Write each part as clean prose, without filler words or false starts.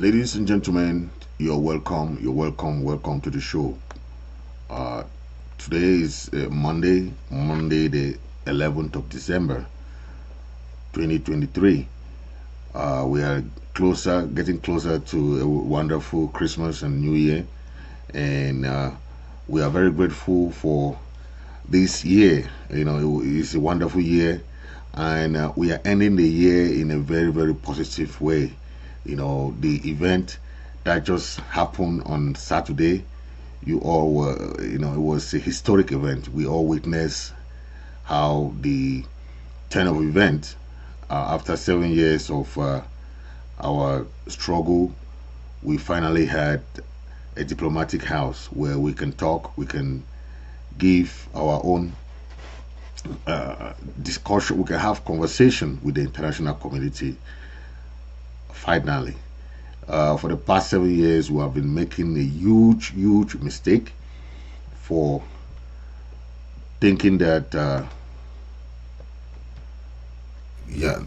Ladies and gentlemen, you're welcome. You're welcome. Welcome to the show. Uh, Today is Monday, the 11th of December, 2023. We are getting closer to a wonderful Christmas and New Year, and we are very grateful for this year. It's a wonderful year, and we are ending the year in a very, very positive way. The event that just happened on Saturday, you all were, it was a historic event. We all witnessed how the turn of event, after 7 years of our struggle, we finally had a diplomatic house where we can talk, we can give our own discussion, we can have conversation with the international community. Finally, for the past 7 years, we have been making a huge mistake for thinking that, yeah.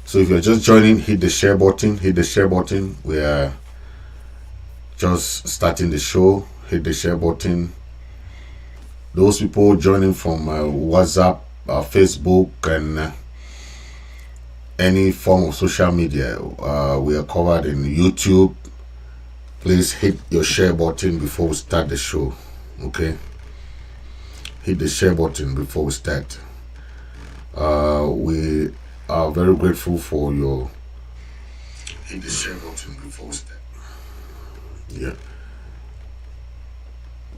So if you're just joining, hit the share button. Hit the share button. We are just starting the show. Hit the share button. Those people joining from WhatsApp, Facebook, and any form of social media, we are covered in YouTube. Please hit your share button before we start the show. Okay, hit the share button before we start. We are very grateful for your hit the share button before we start. Yeah,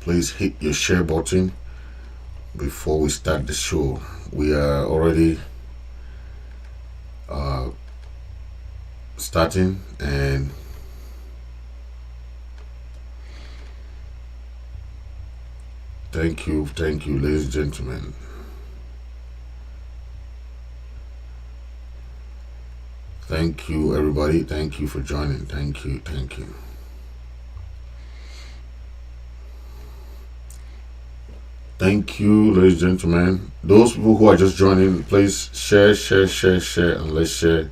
please hit your share button before we start the show. We are already starting, and thank you, ladies and gentlemen. Thank you, everybody. Thank you for joining. Thank you. Thank you, ladies and gentlemen. Those people who are just joining, please share, and let's share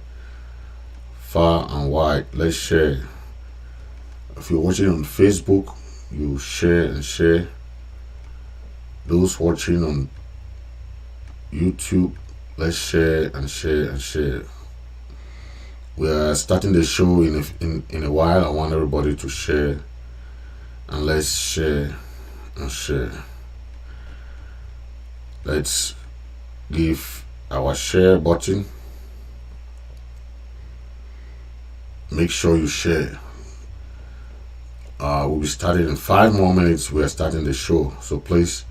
far and wide. Let's share. If you're watching on Facebook, you share and share. Those watching on YouTube, let's share and share. We are starting the show in a while. I want everybody to share, and let's share and share. Let's give our share button. Make sure you share. We'll be starting in 5 more minutes. We are starting the show. So please,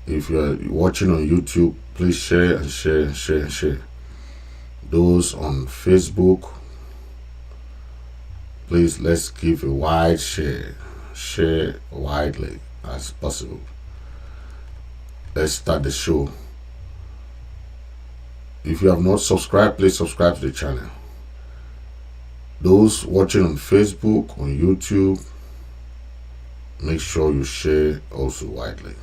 if you're watching on YouTube, please share and share. Those on Facebook, please, let's give a wide share. Share widely as possible. Let's start the show. If you have not subscribed, please subscribe to the channel. Those watching on Facebook, on YouTube, make sure you share also widely.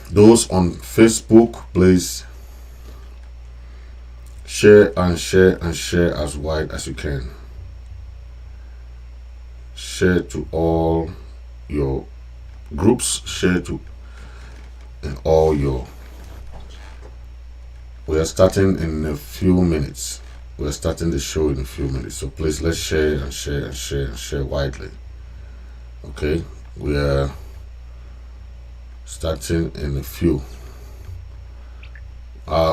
Those on Facebook, please share and share as wide as you can. Share to all your groups, share to in all your. We are starting in a few minutes. We are starting the show in a few minutes. So please, let's share and share widely. Okay, we are starting in a few.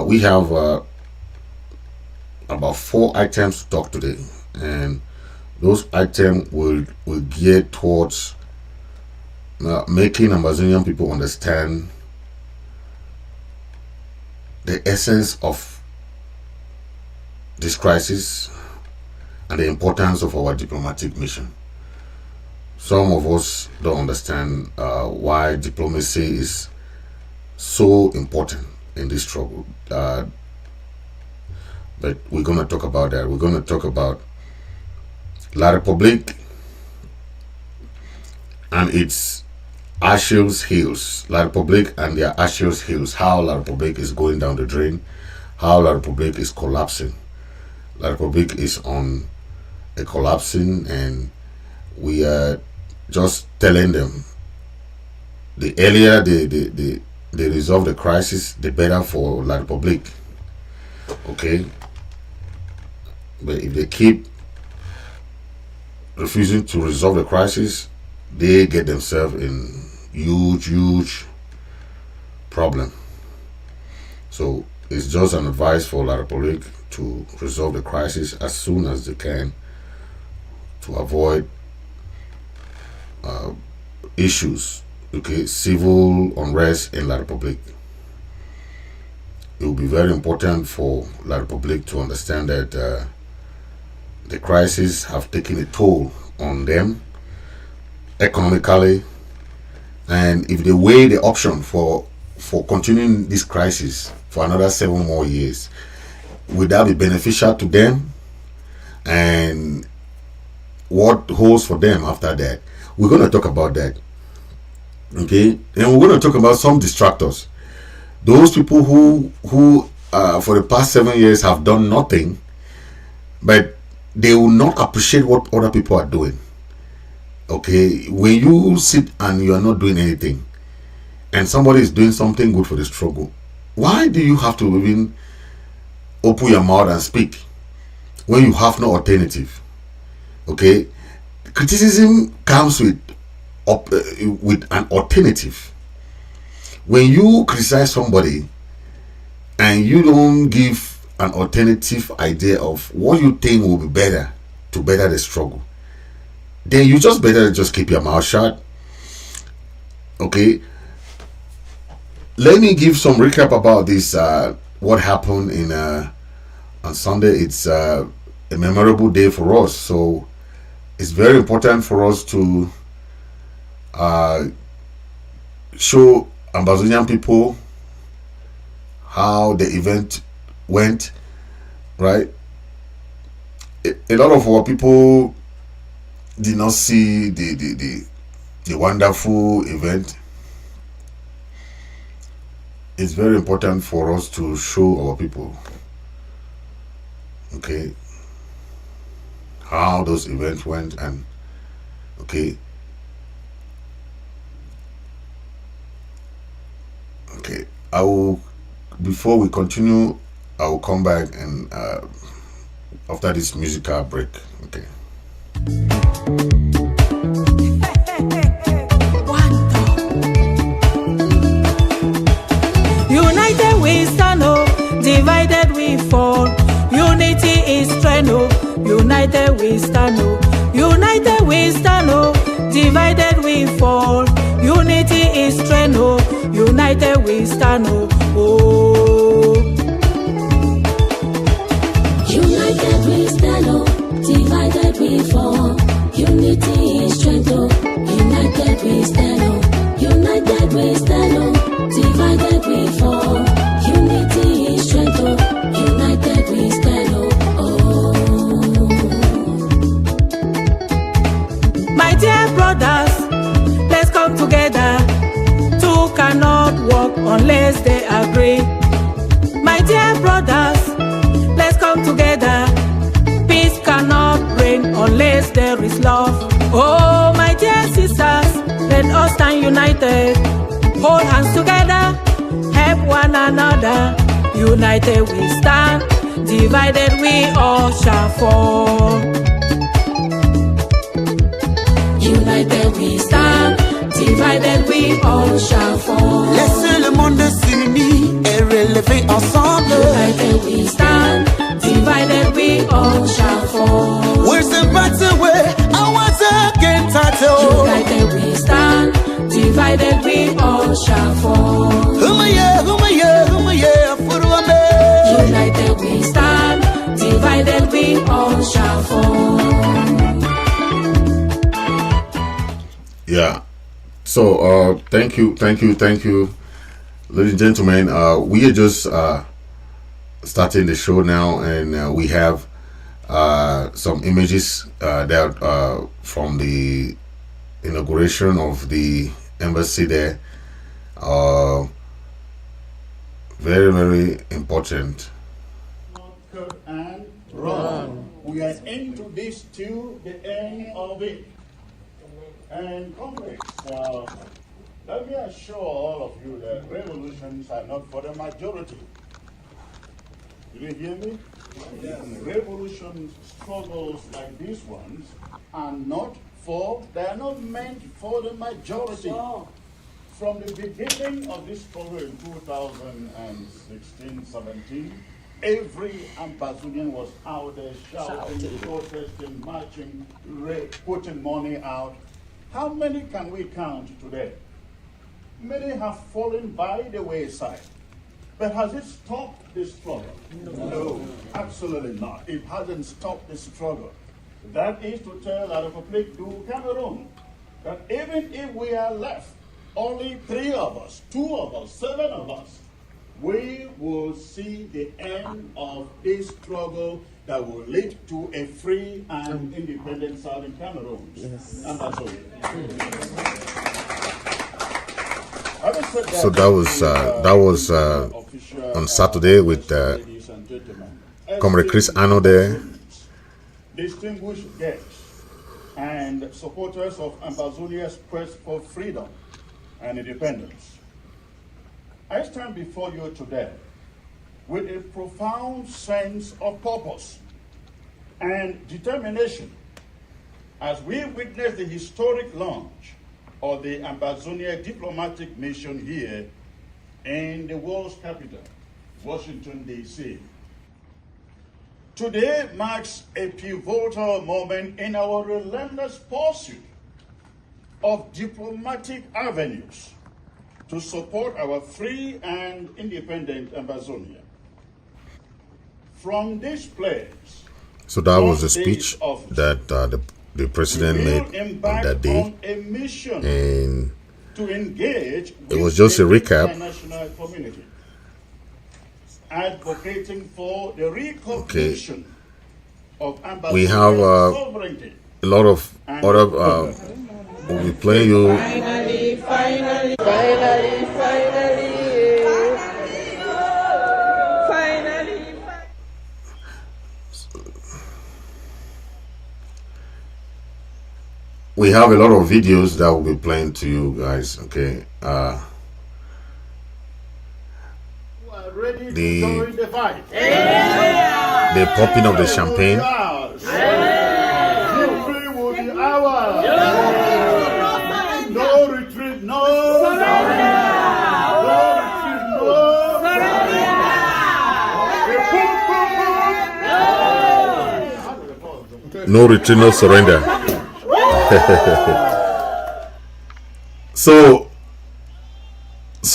We have about 4 items to talk today, and those items will gear towards making Ambazonian people understand the essence of this crisis and the importance of our diplomatic mission. Some of us don't understand why diplomacy is so important in this struggle. But we're going to talk about that. We're going to talk about La République and its Achilles heels. La République and their Achilles heels. How La République is going down the drain. how La Republic is collapsing. La Republic is on a collapsing, and we are just telling them the earlier they resolve the crisis, the better for La Republic. Okay, but if they keep refusing to resolve the crisis, they get themselves in huge problem. So it's just an advice for La Republic to resolve the crisis as soon as they can, to avoid issues, okay, civil unrest in La Republic. It will be very important for La Republic to understand that the crisis have taken a toll on them economically, and if they weigh the option for continuing this crisis for another 7 more years, would that be beneficial to them, and what holds for them after that? We're going to talk about that, okay? And we're going to talk about some distractors, those people who for the past 7 years have done nothing, but they will not appreciate what other people are doing. Okay, when you sit and you are not doing anything, and somebody is doing something good for the struggle, why do you have to even open your mouth and speak when you have no alternative? Okay, criticism comes with an alternative. When you criticize somebody and you don't give an alternative idea of what you think will be better to better the struggle, then you just better just keep your mouth shut. Okay, let me give some recap about this, what happened in on Sunday. It's a memorable day for us, so it's very important for us to show Ambazonian people how the event went, right? A lot of our people did not see the wonderful event. It's very important for us to show our people, okay, how those events went. And okay, I will, before we continue, I will come back and after this musical break. Okay. United we stand, oh, divided we fall. Unity is strength, oh. United we stand, oh. United we stand, oh, divided we fall. Unity is strength, oh. United we stand, oh. United we stand, oh, divided we fall. Unity is strength, oh. United we stand, oh. United we stand, oh, divided we fall. Unity is strength, oh. United we stand, oh. My dear brothers, let's come together. Two cannot walk unless they agree. My dear brothers, let's come together. Peace cannot reign unless there is love. Oh, my dear sisters, let us stand united. Hold hands together, help one another. United we stand, divided we all shall fall. United we stand, divided we all shall fall. Laissez le monde s'unir et relever ensemble. United we stand, divided we all shall fall. Where's the better way? I was against title. United we stand, divided we all shall fall. United we stand, divided we all shall fall. Yeah. So thank you, ladies and gentlemen. We are just starting the show now, and we have some images that from the inauguration of the embassy there. Very important cut and run. We are into this till the end of it. And comrades, let me assure all of you that revolutions are not for the majority. Did you hear me? Yes. Revolution struggles like these ones are not meant for the majority. From the beginning of this struggle in 2016-17, every Ambazonian was out there shouting, protesting, marching, putting money out. How many can we count today? Many have fallen by the wayside. But has it stopped the struggle? No, absolutely not. It hasn't stopped the struggle. That is to tell la République du Cameroon that even if we are left, only 3 of us, 2 of us, 7 of us, we will see the end of this struggle that will lead to a free and independent Southern Cameroon. Yes. And that's all. So that was on Saturday with Comrade Chris Ano there. Distinguished guests and supporters of Ambazonia's quest for freedom and independence. I stand before you today with a profound sense of purpose and determination as we witness the historic launch of the Ambazonia diplomatic mission here in the world's capital, Washington, D.C. Today marks a pivotal moment in our relentless pursuit of diplomatic avenues to support our free and independent Ambazonia. From this place, so that was the speech that the president made on that day, and to engage it was just a recap. International community, advocating for the recognition of Ambazonian we have sovereignty. A lot of other we'll be playing you. Finally. We have a lot of videos that will be playing to you guys. Okay. Ready to join the fight. The popping of the champagne. Victory will be ours. No retreat, no surrender. No retreat, no surrender. So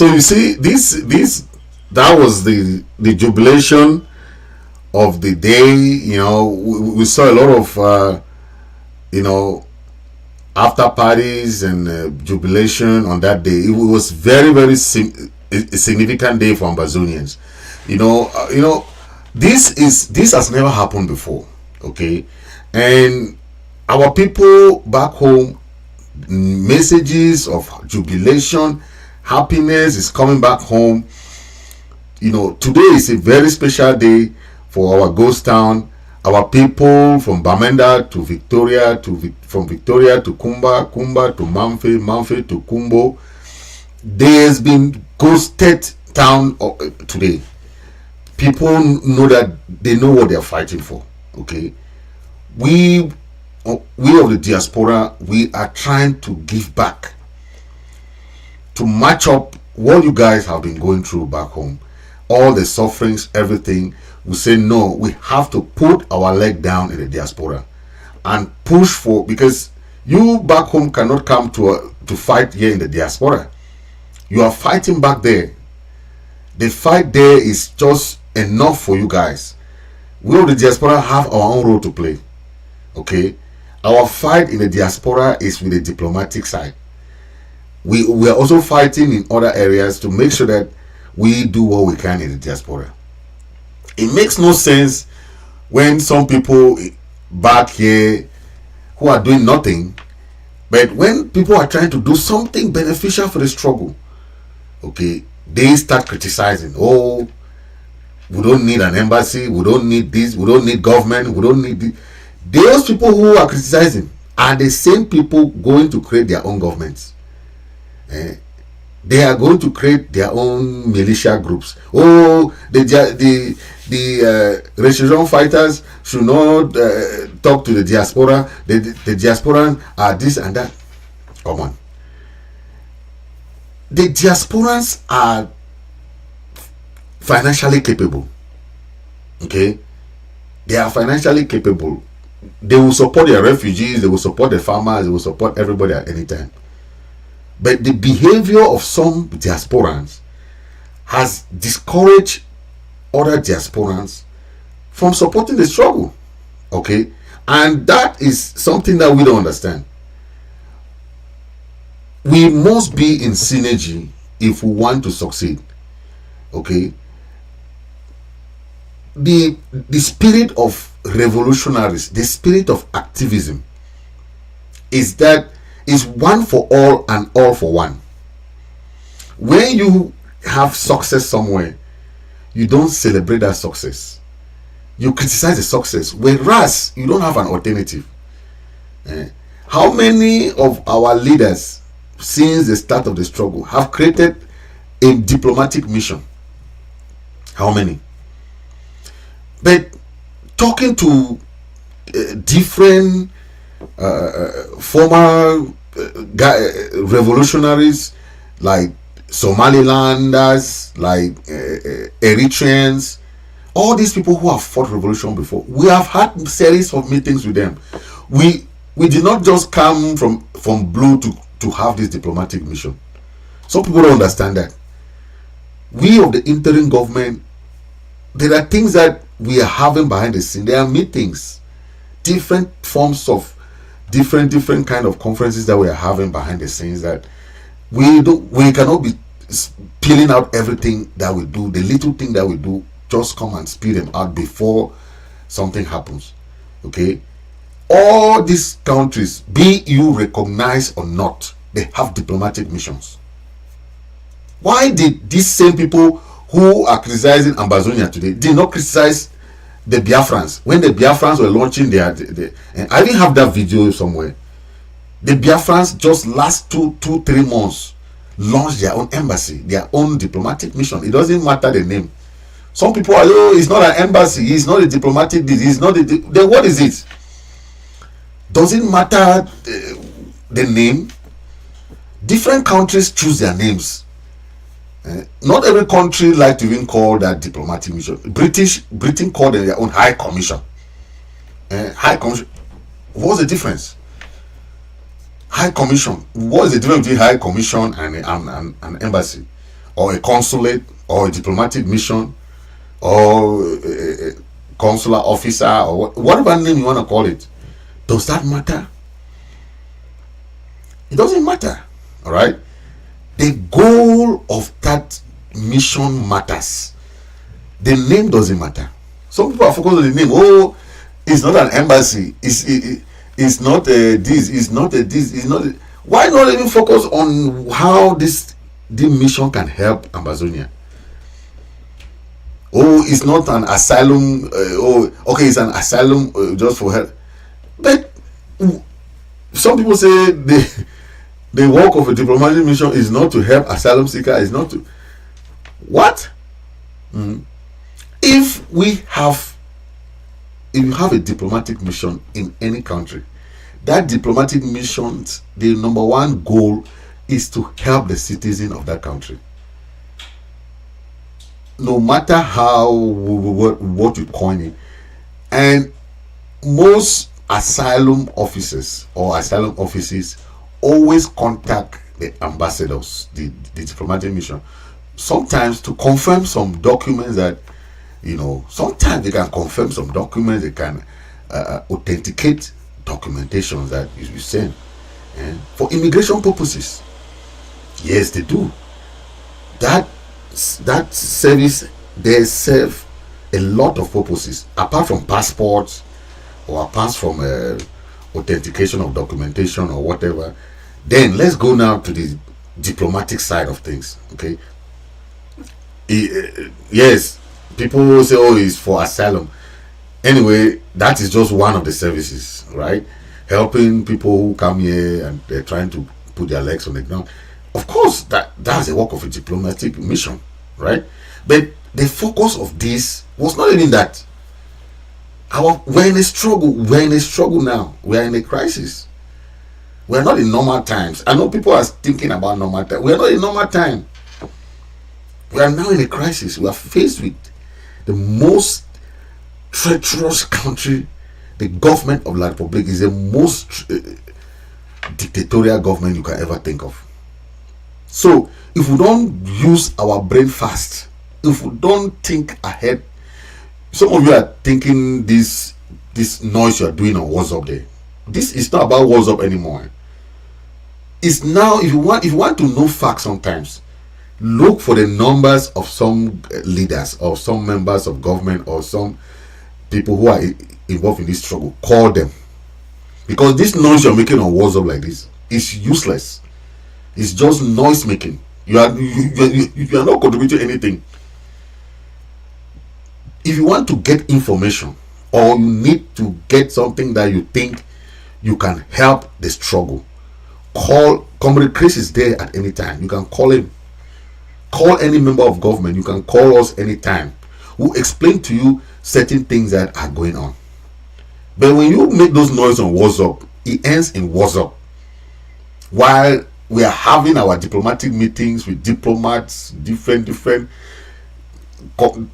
you see, that was the jubilation of the day. You know, we saw a lot of after parties and jubilation on that day. It was very, very a significant day for Ambazonians. This has never happened before. Okay, and our people back home, messages of jubilation, happiness is coming back home. Today is a very special day for our ghost town. Our people from Bamenda to Victoria, from Victoria to Kumba to Mamfe to Kumbo. There's been ghosted town today. People know that they know what they're fighting for. Okay, we of the diaspora, we are trying to give back, to match up what you guys have been going through back home, all the sufferings, everything. We say no, we have to put our leg down in the diaspora and push for, because you back home cannot come to fight here in the diaspora. You are fighting back there. The fight there is just enough for you guys. We of the diaspora have our own role to play. Okay, our fight in the diaspora is with the diplomatic side. We are also fighting in other areas to make sure that we do what we can in the diaspora. It makes no sense when some people back here who are doing nothing, but when people are trying to do something beneficial for the struggle, okay, they start criticizing. Oh, We don't need an embassy. We don't need this. We don't need government. We don't need this. Those people who are criticizing are the same people going to create their own governments. They are going to create their own militia groups. Oh, the resistance fighters should not talk to the diaspora. The diasporans are this and that. Come on. The diasporans are financially capable. Okay? They are financially capable. They will support their refugees, they will support the farmers, they will support everybody at any time. But the behavior of some diasporans has discouraged other diasporans from supporting the struggle. Okay? And that is something that we don't understand. We must be in synergy if we want to succeed. Okay? The spirit of revolutionaries, the spirit of activism is one for all and all for one. When you have success somewhere, you don't celebrate that success. You criticize the success, whereas you don't have an alternative. How many of our leaders since the start of the struggle have created a diplomatic mission? How many? But talking to different former revolutionaries like Somalilanders, like Eritreans, all these people who have fought revolution before, we have had series of meetings with them. We did not just come from blue to have this diplomatic mission. Some people don't understand that. We of the interim government, there are things that we are having behind the scene. There are meetings, different forms of different kind of conferences that we are having behind the scenes that we cannot be peeling out everything that we do. The little thing that we do, just come and spill them out before something happens. Okay? All these countries, be you recognized or not, they have diplomatic missions. Why did these same people who are criticizing Ambazonian today did not criticize the Biafrans when the Biafrans were launching their and I even have that video somewhere. The Biafrans just last 2-3 months launched their own embassy, their own diplomatic mission. It doesn't matter the name. Some people are, oh, it's not an embassy, it's not a diplomatic, it's not then what is it? Doesn't matter the name. Different countries choose their names. Not every country like to even call that diplomatic mission. Britain called them their own High Commission. High Commission. What's the difference? High Commission. What is the difference between High Commission and an embassy, or a consulate, or a diplomatic mission, or a consular officer, or whatever name you want to call it? Does that matter? It doesn't matter. All right. The goal of that mission matters. The name doesn't matter. Some people are focused on the name. Oh, it's not an embassy. It's not this. It's not a this. It's not. Why not even focus on how the mission can help Ambazonia? Oh, it's not an asylum. Okay, it's an asylum just for help. But some people say the work of a diplomatic mission is not to help asylum seekers, is not to what? If you have a diplomatic mission in any country, that diplomatic mission, the number one goal is to help the citizen of that country. No matter how what you coin it. And most asylum officers or asylum offices always contact the ambassadors, the diplomatic mission, sometimes to confirm some documents that, sometimes they can confirm some documents, they can authenticate documentations that you send for immigration purposes. Yes, they do. That service, they serve a lot of purposes apart from passports or apart from authentication of documentation or whatever. Then let's go now to the diplomatic side of things. Okay. Yes, People say, oh, it's for asylum. Anyway, that is just one of the services, right? Helping people who come here and they're trying to put their legs on the ground. Of course, that's the work of a diplomatic mission, right? But the focus of this was not even that. We're in a struggle. We're in a struggle now. We're in a crisis. We're not in normal times. I know people are thinking about normal time. We're not in normal time. We are now in a crisis. We are faced with the most treacherous country. The government of La Republic is the most dictatorial government you can ever think of. So if we don't use our brain fast, if we don't think ahead, some of you are thinking this noise you are doing on WhatsApp there. This is not about WhatsApp anymore. It's now, if you want to know facts, sometimes look for the numbers of some leaders or some members of government or some people who are involved in this struggle. Call them, because this noise you're making on WhatsApp like this is useless. It's just noise making. You are not contributing anything. If you want to get information or you need to get something that you think you can help the struggle, call Comrade Chris. Is there at any time. You can call him. Call any member of government. You can call us anytime. We'll explain to you certain things that are going on. But when you make those noise on WhatsApp, it ends in WhatsApp. While we are having our diplomatic meetings with diplomats, different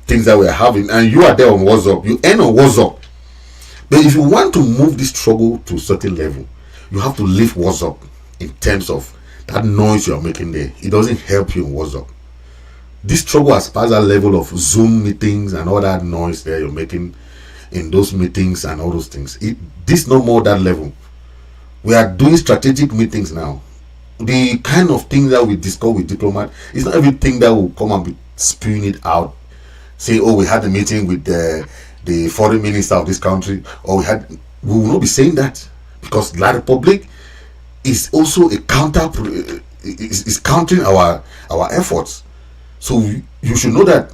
things that we are having, and you are there on WhatsApp, you end on WhatsApp. But if you want to move this struggle to a certain level, you have to leave WhatsApp in terms of that noise you are making there. It doesn't help you in WhatsApp. This struggle has passed that level of Zoom meetings and all that noise there you're making in those meetings and all those things. This no more that level. We are doing strategic meetings now. The kind of things that we discuss with diplomats, it's not everything that will come and be spewing it out. Say, oh, we had a meeting with the foreign minister of this country, or we will not be saying that, because La Republic is also a is countering our efforts. So you should know that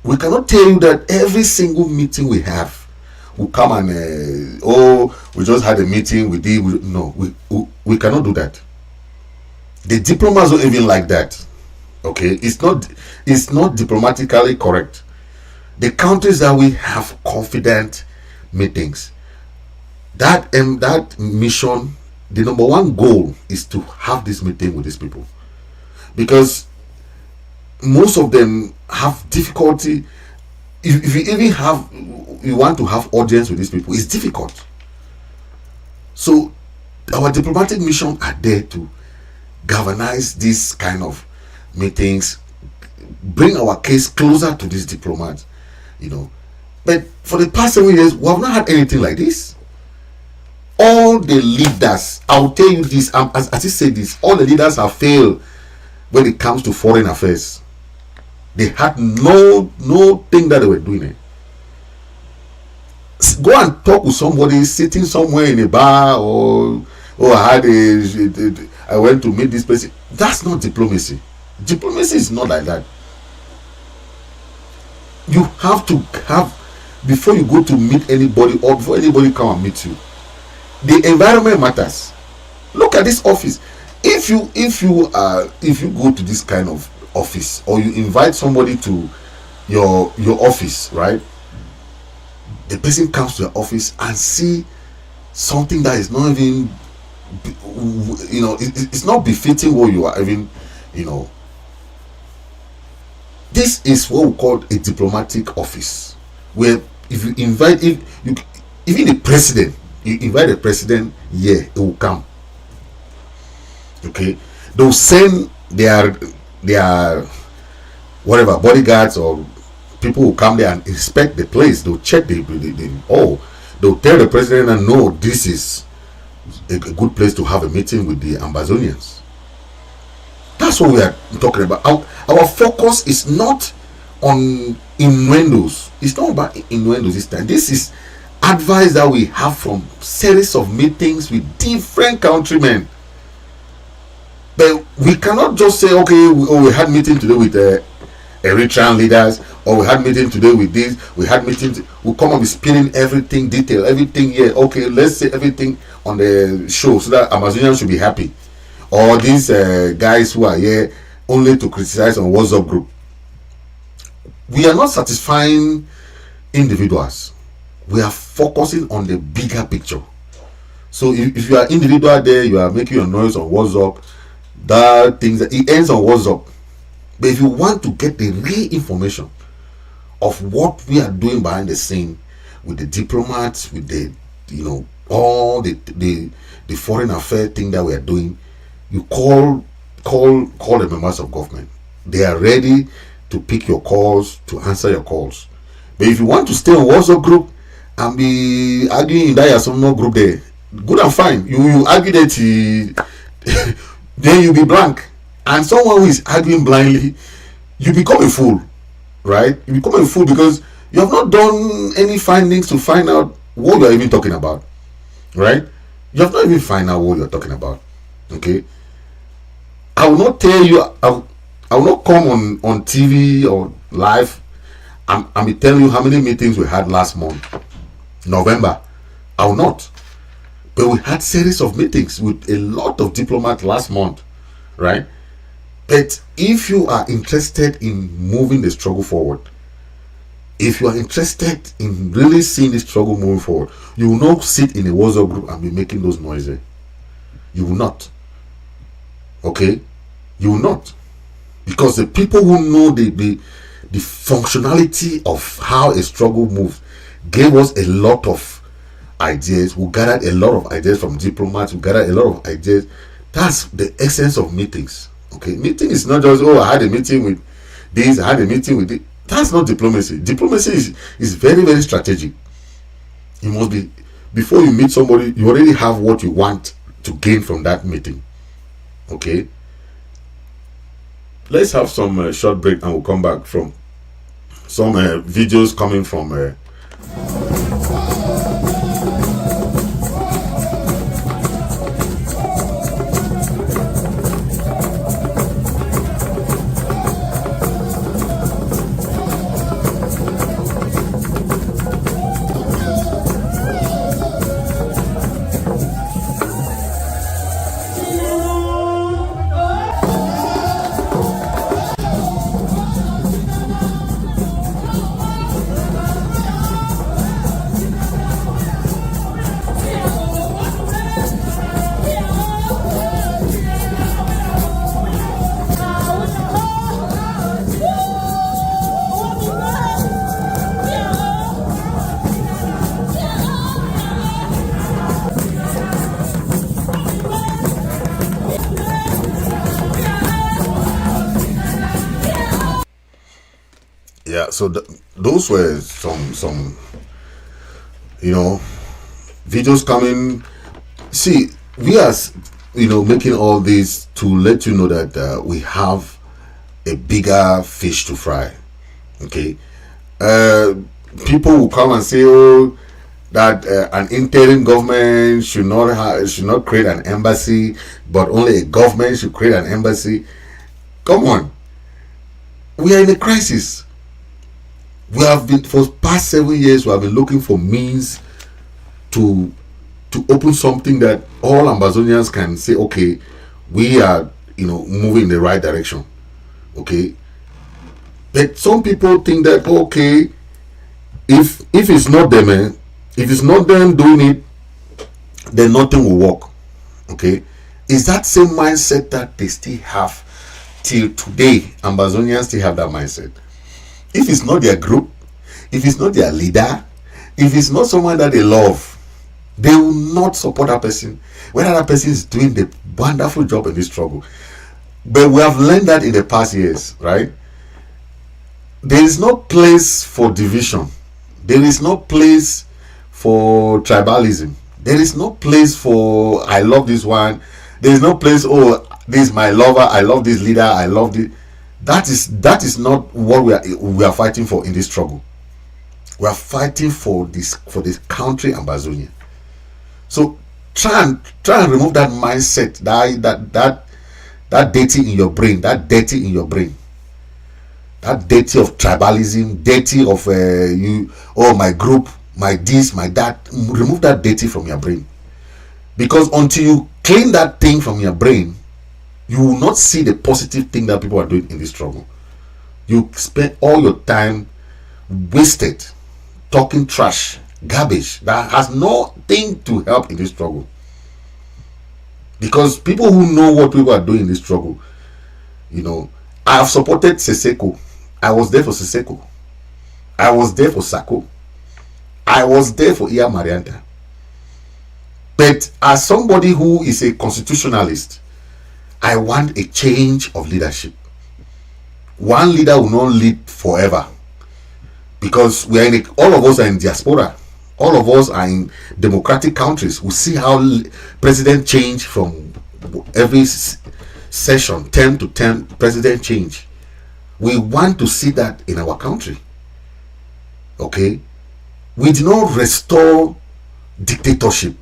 we cannot tell you that every single meeting we have will come and we just had a meeting with the no, we cannot do that. The diplomats don't even like that. Okay, it's not diplomatically correct. The countries that we have confident meetings, that mission, the number one goal is to have this meeting with these people, because most of them have difficulty. If you want to have audience with these people, it's difficult. So our diplomatic mission are there to galvanize this kind of meetings, bring our case closer to these diplomats, But for the past 7 years, we have not had anything like this. All the leaders, I'll tell you this, as I say this, all the leaders have failed when it comes to foreign affairs. They had no thing that they were doing. Go and talk with somebody sitting somewhere in a bar, or I went to meet this person. That's not diplomacy. Diplomacy is not like that. You have to have, before you go to meet anybody or before anybody come and meet you, the environment matters. Look at this office. If you go to this kind of office, or you invite somebody to your office, right? The person comes to your office and see something that is not even, it's not befitting what you are even, This is what we call a diplomatic office, where if you invite, even the president, you invite the president, it will come. Okay, they'll send their whatever bodyguards or people who come there and inspect the place. They'll check they'll tell the president, and no, this is a good place to have a meeting with the Ambazonians. That's what we are talking about. Our focus is not on innuendos. It's not about innuendos this time. This is advice that we have from series of meetings with different countrymen. But we cannot just say, okay, we had meeting today with Eritrean leaders, or we had meeting today with this, we had meetings, we come and be spilling everything, detail, everything here. Okay, let's say everything on the show so that Amazonians should be happy. Or these guys who are here only to criticize on WhatsApp group. We are not satisfying individuals. We are focusing on the bigger picture. So if you are individual there, you are making your noise on WhatsApp, that things, it ends on WhatsApp. But if you want to get the real information of what we are doing behind the scene with the diplomats, with the all the foreign affair thing that we are doing, you call the members of government. They are ready to pick your calls, to answer your calls. But if you want to stay on WhatsApp group and be arguing in that Yasono group there, good and fine. You argue that then you be blank. And someone who is arguing blindly, you become a fool, right? You become a fool because you have not done any findings to find out what you are even talking about, right? You have not even find out what you are talking about. Okay, I will not tell you. I will not come on TV or live. I'm be telling you how many meetings we had last month, November. I will not. But we had series of meetings with a lot of diplomats last month, right? But if you are interested in moving the struggle forward, if you are interested in really seeing the struggle moving forward, you will not sit in a WhatsApp group and be making those noises. You will not. Okay? You will not. Because the people who know the functionality of how a struggle moves gave us a lot of ideas. We gathered a lot of ideas from diplomats. We gathered a lot of ideas. That's the essence of meetings. Okay, meeting is not just, I had a meeting with this, I had a meeting with this. That's not diplomacy. Diplomacy is very, very strategic. You must be, before you meet somebody, you already have what you want to gain from that meeting. Okay, let's have some short break and we'll come back from some videos coming from so those were some videos coming. See, we are making all this to let you know that we have a bigger fish to fry. Okay, people will come and say, that an interim government should not create an embassy, but only a government should create an embassy. Come on, we are in a crisis. We have been, for the past 7 years, we have been looking for means to open something that all Ambazonians can say, okay, we are moving in the right direction. Okay, but some people think that, okay, if it's not them, if it's not them doing it, then nothing will work. Okay, is that same mindset that they still have till today? Ambazonians still have that mindset. If it's not their group, if it's not their leader, if it's not someone that they love, they will not support that person, whether that person is doing the wonderful job in this struggle. But we have learned that in the past years, right? There is no place for division. There is no place for tribalism. There is no place for, I love this one. There is no place, this is my lover, I love this leader, I love this. That is not what we are fighting for in this struggle. We are fighting for this country, Ambazonia. So try and remove that mindset, that dirty in your brain, That dirty of tribalism, dirty of you, oh, my group, my this, my that. Remove that dirty from your brain. Because until you clean that thing from your brain, you will not see the positive thing that people are doing in this struggle. You spend all your time wasted talking trash, garbage that has nothing to help in this struggle. Because people who know what people are doing in this struggle, you know, I have supported Seseko. I was there for Seseko. I was there for Sako. I was there for Iya Marianta. But as somebody who is a constitutionalist, I want a change of leadership. One leader will not lead forever, because we are in all of us are in diaspora. All of us are in democratic countries. We see how president change from every session, term to term, president change. We want to see that in our country. Okay, we did not restore dictatorship.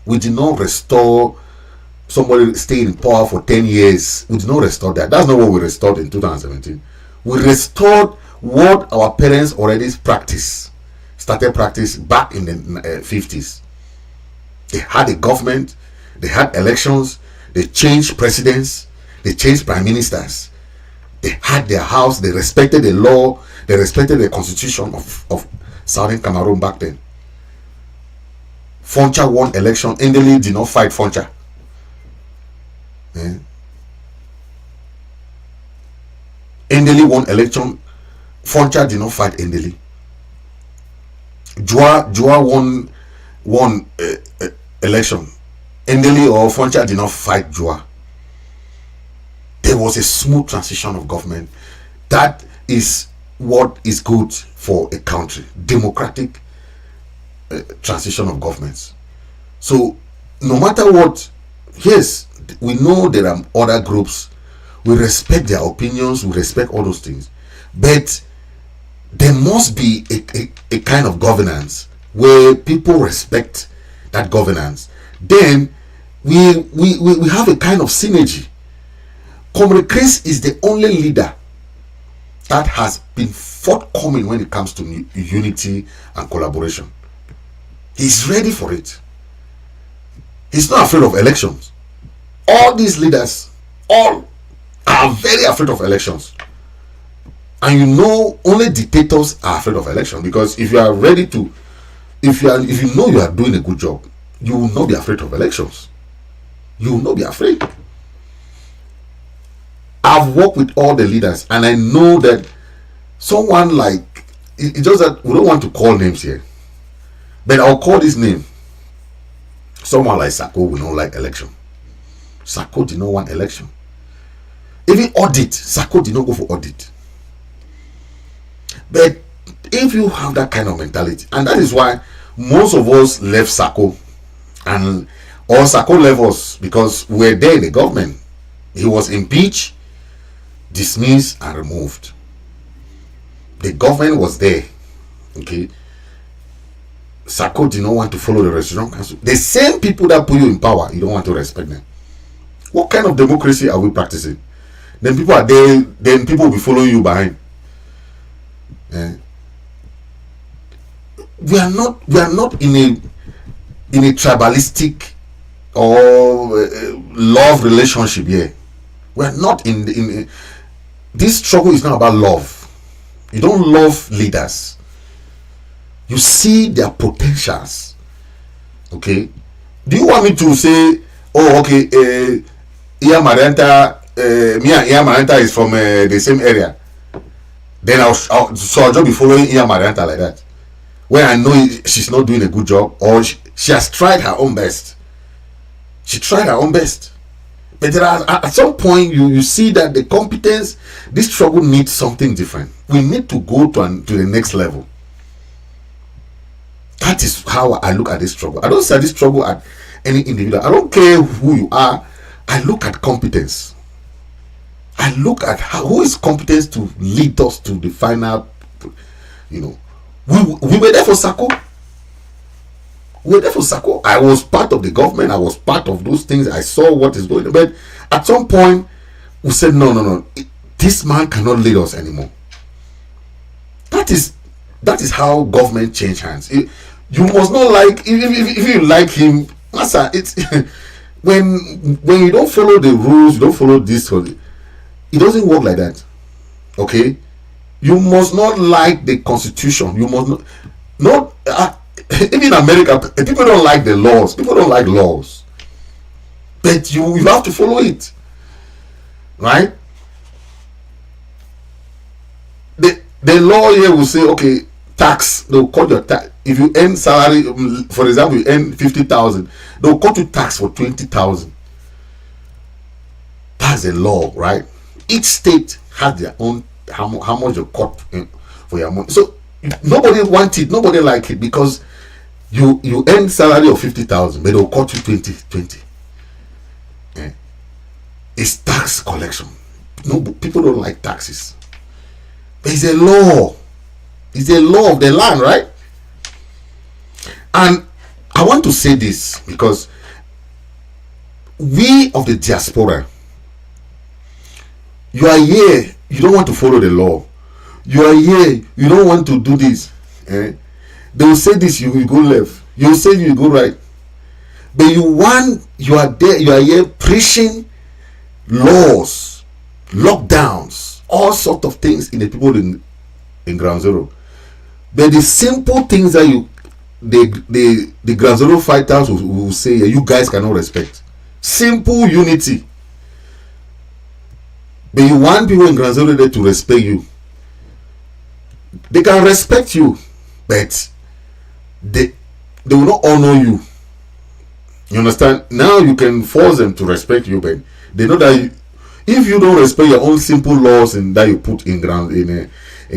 We did not restore somebody staying in power for 10 years. We did not restore that. That's not what we restored in 2017. We restored what our parents already started practice back in the 50s. They had a government, they had elections, they changed presidents, they changed prime ministers. They had their house, they respected the law, they respected the constitution of Southern Cameroon back then. Foncha won election. Ndeli did not fight Foncha. Ndeli won election. Foncha did not fight Ndeli. Joa won election. Ndeli or Foncha did not fight Joa. There was a smooth transition of government. That is what is good for a country. Democratic transition of governments. So no matter what, yes, we know there are other groups. We respect their opinions. We respect all those things. But there must be a kind of governance where people respect that governance. Then we have a kind of synergy. Comrade Chris is the only leader that has been forthcoming when it comes to unity and collaboration. He's ready for it. He's not afraid of elections. All these leaders, all are very afraid of elections. And you know, only dictators are afraid of election, because if you are ready to, if you know you are doing a good job, you will not be afraid of elections. You will not be afraid. I've worked with all the leaders, and I know that someone like, it's just that we don't want to call names here, but I'll call this name. Someone like Sako will not like election. Sako did not want election. Even audit, Sako did not go for audit. But if you have that kind of mentality, and that is why most of us left Sako, and or Sako left us because we're there in the government. He was impeached, dismissed, and removed. The government was there. Okay. Sako did not want to follow the Restoration Council. The same people that put you in power, you don't want to respect them. What kind of democracy are we practicing? Then people are there, then people will be following you behind. We are not in a tribalistic or love relationship here. We are not in this struggle is not about love. You don't love leaders. You see their potentials. Okay. Do you want me to say, oh, okay, Iya Marianta, me and Iya Marianta is from the same area? Then I'll just be following Iya Marianta like that, when I know she's not doing a good job, or she has tried her own best. She tried her own best. But there are, at some point, you see that the competence, this struggle needs something different. We need to go to the next level. That is how I look at this struggle. I don't say this struggle at any individual. I don't care who you are. I look at competence. I look at who is competent to lead us to the final. You know, we were there for Sako. We were there for Sako. I was part of the government. I was part of those things. I saw what is going on. But at some point, we said, no. This man cannot lead us anymore. that is how government change hands. You must not like, if you like him, master. It's when you don't follow the rules, you don't follow this. It doesn't work like that. Okay, you must not like the constitution. You must not even in America, people don't like the laws. People don't like laws, but you have to follow it, right? The law here will say, okay, tax. They'll cut your tax. If you earn salary, for example, you earn 50,000, they'll cut you tax for 20,000. That's the law, right? Each state has their own how much you cut for your money. So nobody wants it, nobody like it, because you earn salary of 50,000, but they'll cut you 20. Yeah. It's tax collection. No, people don't like taxes. But it's a law. It's a law of the land, right? And I want to say this because we of the diaspora, you are here, you don't want to follow the law. You are here, you don't want to do this. They will say this, you will go left. You will say you will go right. But you are there, you are here preaching laws, lockdowns, all sorts of things in the people in Ground Zero. But the simple things that the Ground Zero fighters will say, you guys cannot respect. Simple unity. But you want people in Ground Zero there to respect you. They can respect you, but they will not honor you. You understand? Now you can force them to respect you, but they know that if you don't respect your own simple laws and that you put in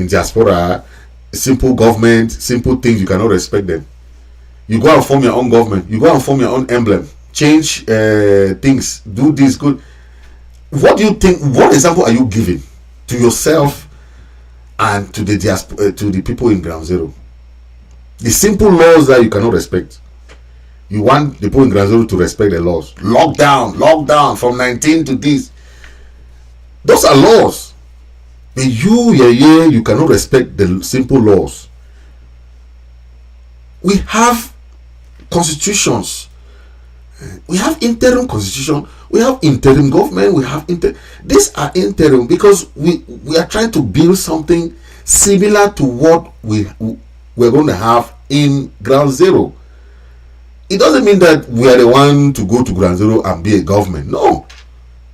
diaspora, simple government, simple things, you cannot respect them. You go and form your own government. You go and form your own emblem. Change things. Do this good. What do you think? What example are you giving to yourself and to the diaspora, to the people in Ground Zero? The simple laws that you cannot respect. You want the people in Ground Zero to respect the laws. Lockdown from 19 to this. Those are laws. But you cannot respect the simple laws. We have constitutions. We have interim constitution. We have interim government. We have these are interim because we are trying to build something similar to what we're going to have in Ground Zero. It doesn't mean that we are the one to go to Ground Zero and be a government. No,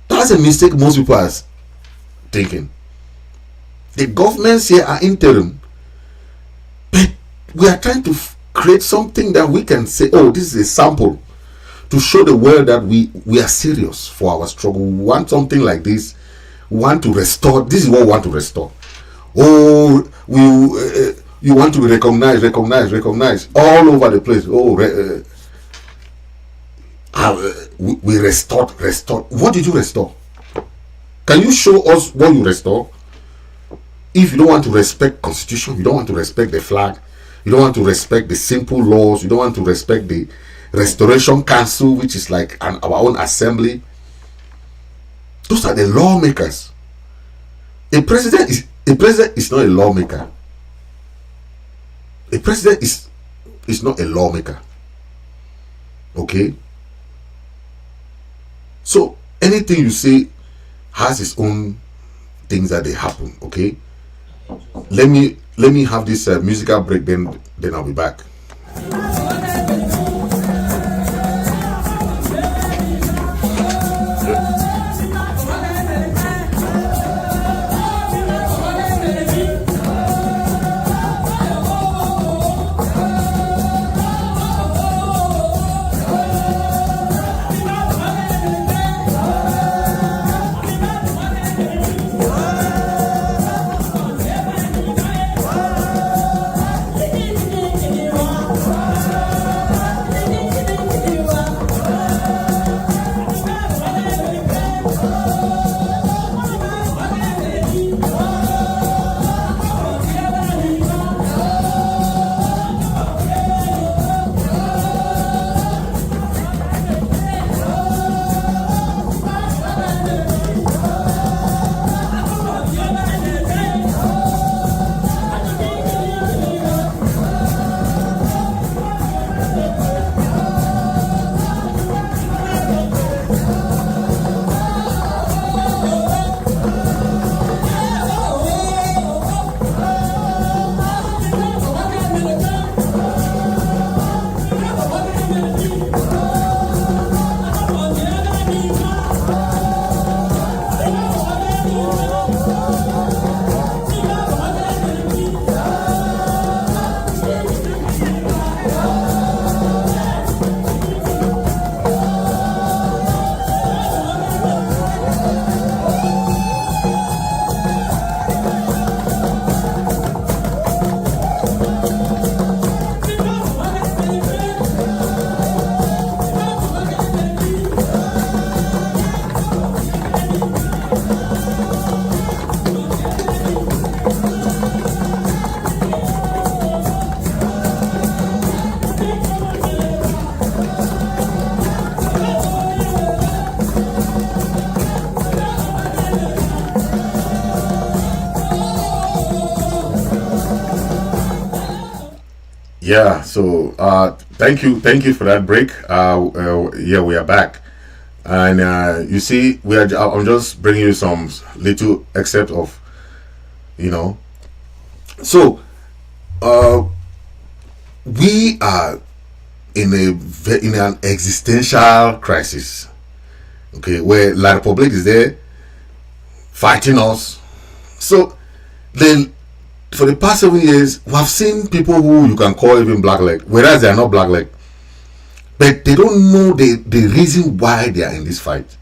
that's a mistake most people are thinking. The governments here are interim, but we are trying to create something that we can say, oh, this is a sample to show the world that we are serious for our struggle. We want something like this. We want to restore. This is what we want to restore. Oh, you want to recognize all over the place. Oh, we restored. What did you restore? Can you show us what you restore? If you don't want to respect constitution, you don't want to respect the flag, you don't want to respect the simple laws, you don't want to respect the Restoration Council, which is like our own assembly. Those are the lawmakers. A president is not a lawmaker. A president is not a lawmaker. Okay? So anything you say has its own things that they happen. Okay? Let me have this musical break, then I'll be back. Yeah, so thank you for that break. Yeah, we are back, and you see, I'm just bringing you some little excerpt of, you know. So uh, we are in an existential crisis. Okay, where La Republic is there fighting us. So then, for the past 7 years, we have seen people who you can call even blackleg, whereas they are not blackleg. But they don't know the reason why they are in this fight.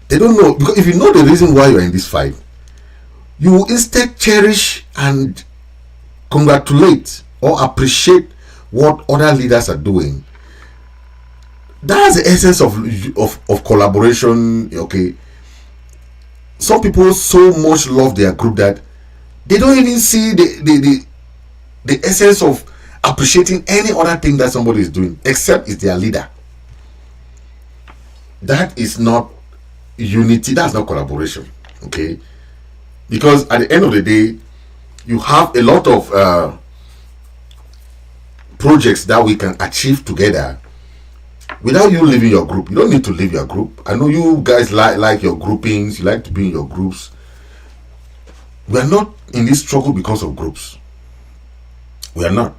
They don't know, because if you know the reason why you are in this fight, you will instead cherish and congratulate or appreciate what other leaders are doing. That's the essence of collaboration. Okay, some people so much love their group that they don't even see the essence of appreciating any other thing that somebody is doing except it's their leader. That is not unity, that's not collaboration. Okay, because at the end of the day, you have a lot of projects that we can achieve together without you leaving your group. You don't need to leave your group. I know you guys like your groupings, you like to be in your groups. We are not in this struggle because of groups. We are not.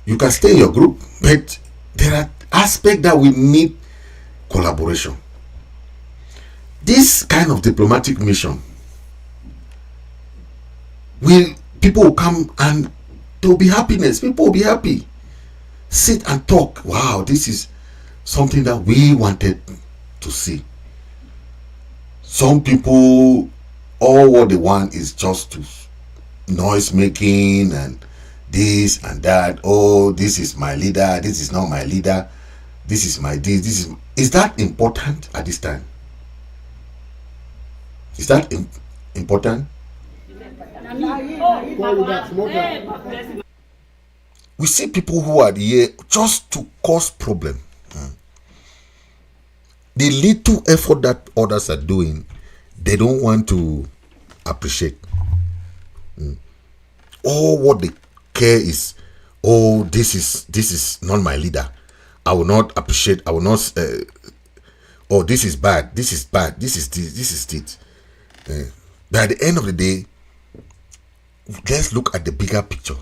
You can stay in your group, but there are aspects that we need collaboration. This kind of diplomatic mission, people will come and there will be happiness. People will be happy. Sit and talk. Wow, this is something that we wanted to see. Some people, all what they want is just to noise making and this and that. Oh, this is my leader, this is not my leader, this is my this is that important at this time? Is that important? We see people who are here just to cause problem. The little effort that others are doing, they don't want to appreciate. All what they care is, oh, this is not my leader. I will not appreciate. I will not. Oh, this is bad. This is bad. This is this. This is it. But at the end of the day, let's look at the bigger picture.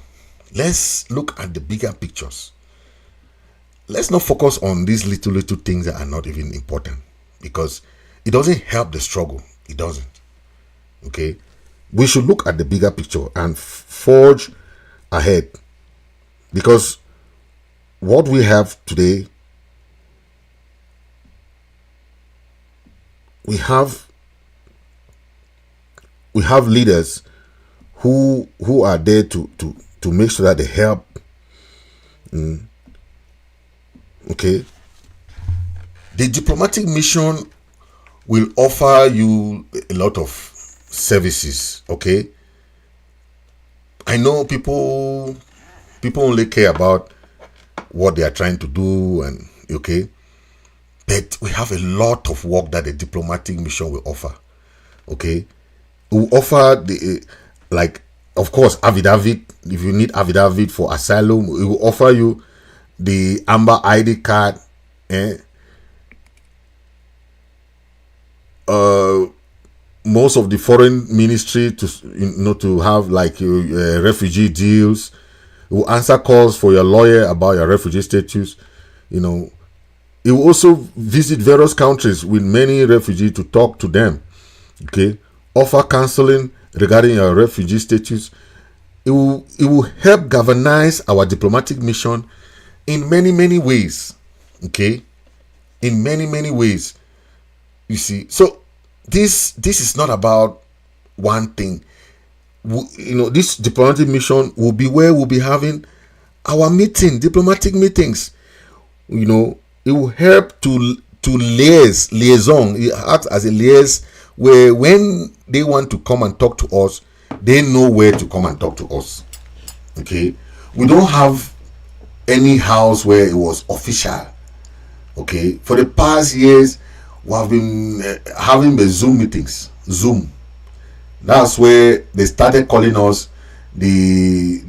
Let's look at the bigger pictures. Let's not focus on these little things that are not even important, because it doesn't help the struggle. It doesn't. Okay, we should look at the bigger picture and forge ahead, because what we have today, we have leaders who are there to make sure that they help. Okay, the diplomatic mission will offer you a lot of services. Okay, I know people only care about what they are trying to do, and okay, but we have a lot of work that the diplomatic mission will offer. Okay, we will offer the like, of course, affidavit. If you need affidavit for asylum, we will offer you the Amber ID card. Most of the foreign ministry to have like refugee deals. It will answer calls for your lawyer about your refugee status. It will also visit various countries with many refugees to talk to them. Okay, offer counseling regarding your refugee status. It will help galvanize our diplomatic mission in many ways. Okay, in many ways. You see, so this is not about one thing. This diplomatic mission will be where we'll be having our diplomatic meetings. It will help to liaison. It acts as a liaison where when they want to come and talk to us, they know where to come and talk to us. Okay, we don't have any house where it was official. Okay, for the past years we have been having the Zoom meetings. Zoom. That's where they started calling us the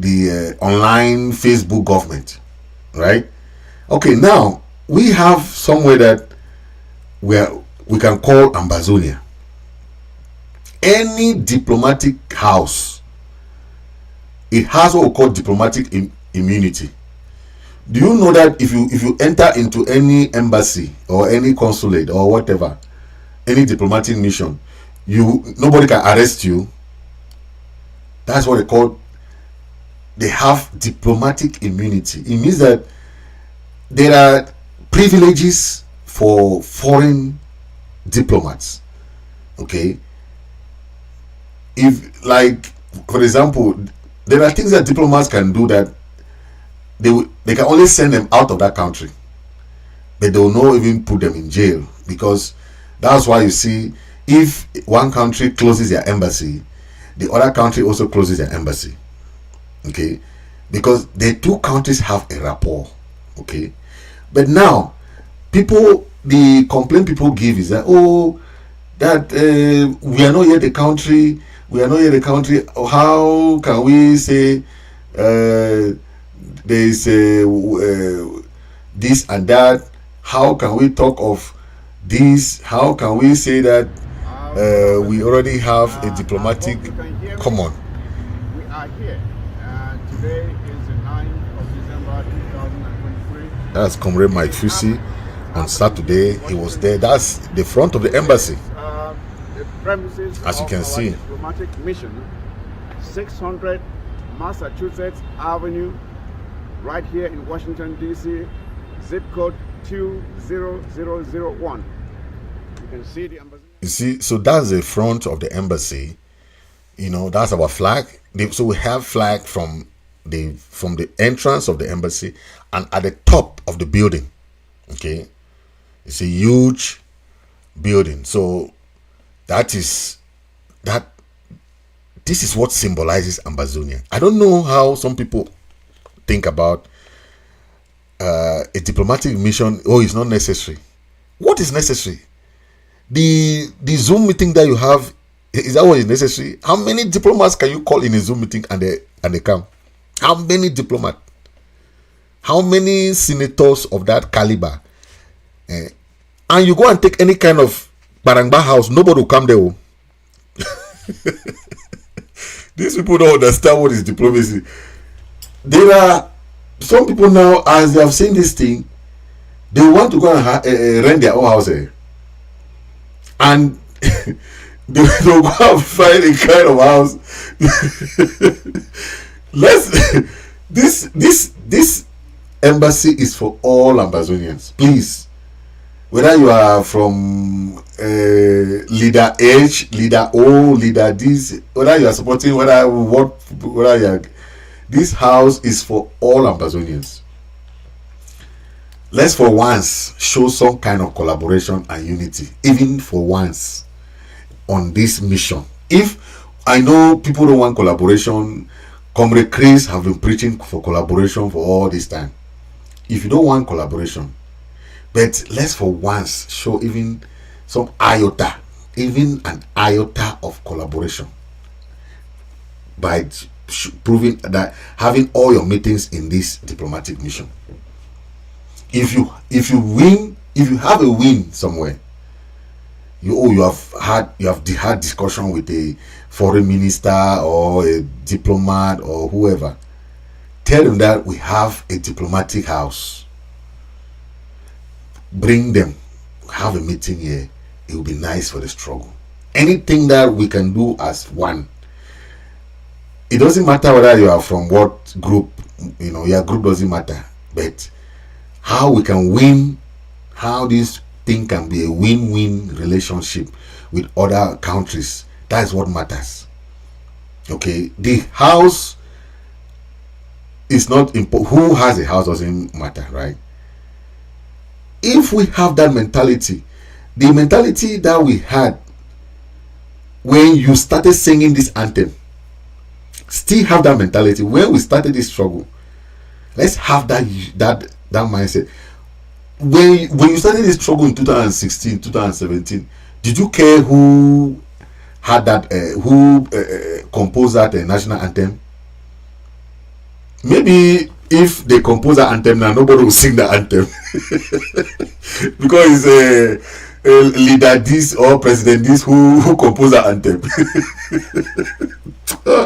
online Facebook government, right? Okay, now we have somewhere that we can call Ambazonia. Any diplomatic house, it has what we call diplomatic immunity. Do you know that if you enter into any embassy or any consulate or whatever, any diplomatic mission, nobody can arrest you? That's what they have diplomatic immunity. It means that there are privileges for foreign diplomats. Okay, if, like, for example, there are things that diplomats can do that they can only send them out of that country, but they will not even put them in jail, because that's why you see, if one country closes their embassy, the other country also closes their embassy. Okay, because the two countries have a rapport. Okay, but now the complaint people give is that, we are not yet the country. How can we say there is this and that? How can we talk of this? How can we say that we already have a diplomatic? Come on. We are here. Today is the 9th of December 2023. That's Comrade Mike Fusi. On Saturday, he was there. That's the front of the embassy. The premises, as you can see, diplomatic mission, 600 Massachusetts Avenue, right here in Washington, D.C., zip code 20001. You can see the embassy. You see, so that's the front of the embassy. That's our flag. So we have flag from the entrance of the embassy and at the top of the building. Okay, it's a huge building. So this is what symbolizes Ambazonian. I don't know how some people think about a diplomatic mission. It's not necessary. What is necessary? The Zoom meeting that you have, is that what is necessary? How many diplomats can you call in a Zoom meeting and they come? How many diplomats? How many senators of that caliber? And you go and take any kind of Barangba house, nobody will come there. These people don't understand what is diplomacy. There are some people now, as they have seen this thing, they want to go and rent their own house. And they'll go and find a kind of house. This embassy is for all Ambazonians. Please, whether you are from leader H, leader O, leader this, whether you are supporting, whether you are, this house is for all Ambazonians. Let's for once show some kind of collaboration and unity, even for once, on this mission. If I know people don't want collaboration, Comrade Chris have been preaching for collaboration for all this time. If you don't want collaboration, but let's for once show even some iota, even an iota of collaboration, by proving that having all your meetings in this diplomatic mission. If you win, if you have a win somewhere, you have had discussion with a foreign minister or a diplomat or whoever, tell them that we have a diplomatic house. Bring them, have a meeting here. It will be nice for the struggle. Anything that we can do as one. It doesn't matter whether you are from what group, your group doesn't matter, but how we can win, how this thing can be a win-win relationship with other countries, that is what matters. Okay, the house is not important. Who has a house doesn't matter, right? If we have that mentality, the mentality that we had when you started singing this anthem, still have that mentality when we started this struggle. Let's have that mindset. When you started this struggle in 2016, 2017, did you care who had that, who composed that national anthem? maybe if they compose an anthem now, nobody will sing the anthem because it's a leader this or president this who compose the anthem.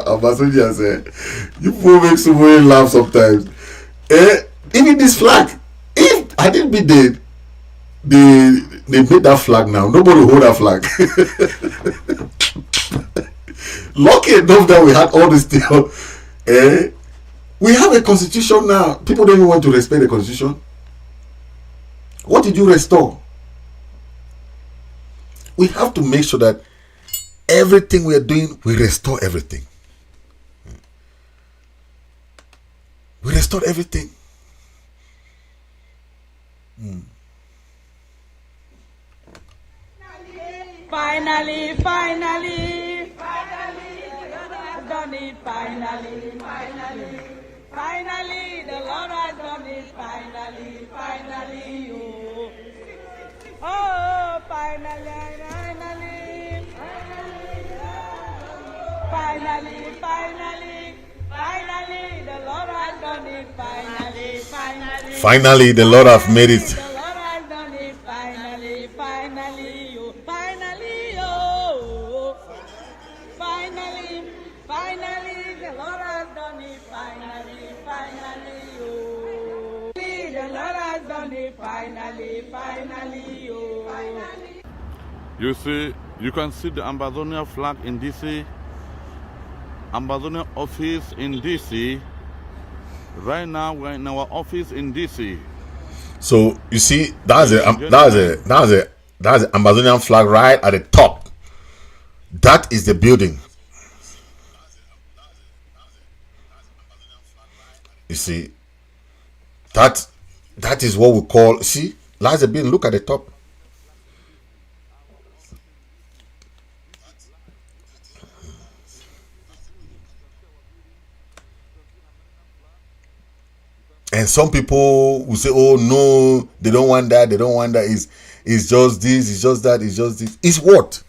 Ambazonian said, you people make somebody laugh sometimes. Even this flag, if I didn't be dead, they made that flag now. Nobody hold that flag. Lucky enough that we had all this thing. We have a constitution now. People don't even want to respect the constitution. What did you restore? We have to make sure that everything we are doing, we restore everything. We restore everything. Finally, finally, done it, finally, finally, the Lord has done it, finally, oh. Oh, finally, the Lord has done it, Finally, the Lord has made it. The Lord has done it, finally, oh. Finally, the Lord has done it, finally, oh. The Lord has done it, finally, oh. You see, you can see the Ambazonian flag in DC, Ambazonian office in DC. Right now, we're in our office in DC. So you see, that's the Ambazonian flag right at the top. That is the building. You see, that is what we call. See, that's the building. Look at the top. And some people will say, oh no, they don't want that, they don't want that. It's just this, it's just that, it's just this. It's what?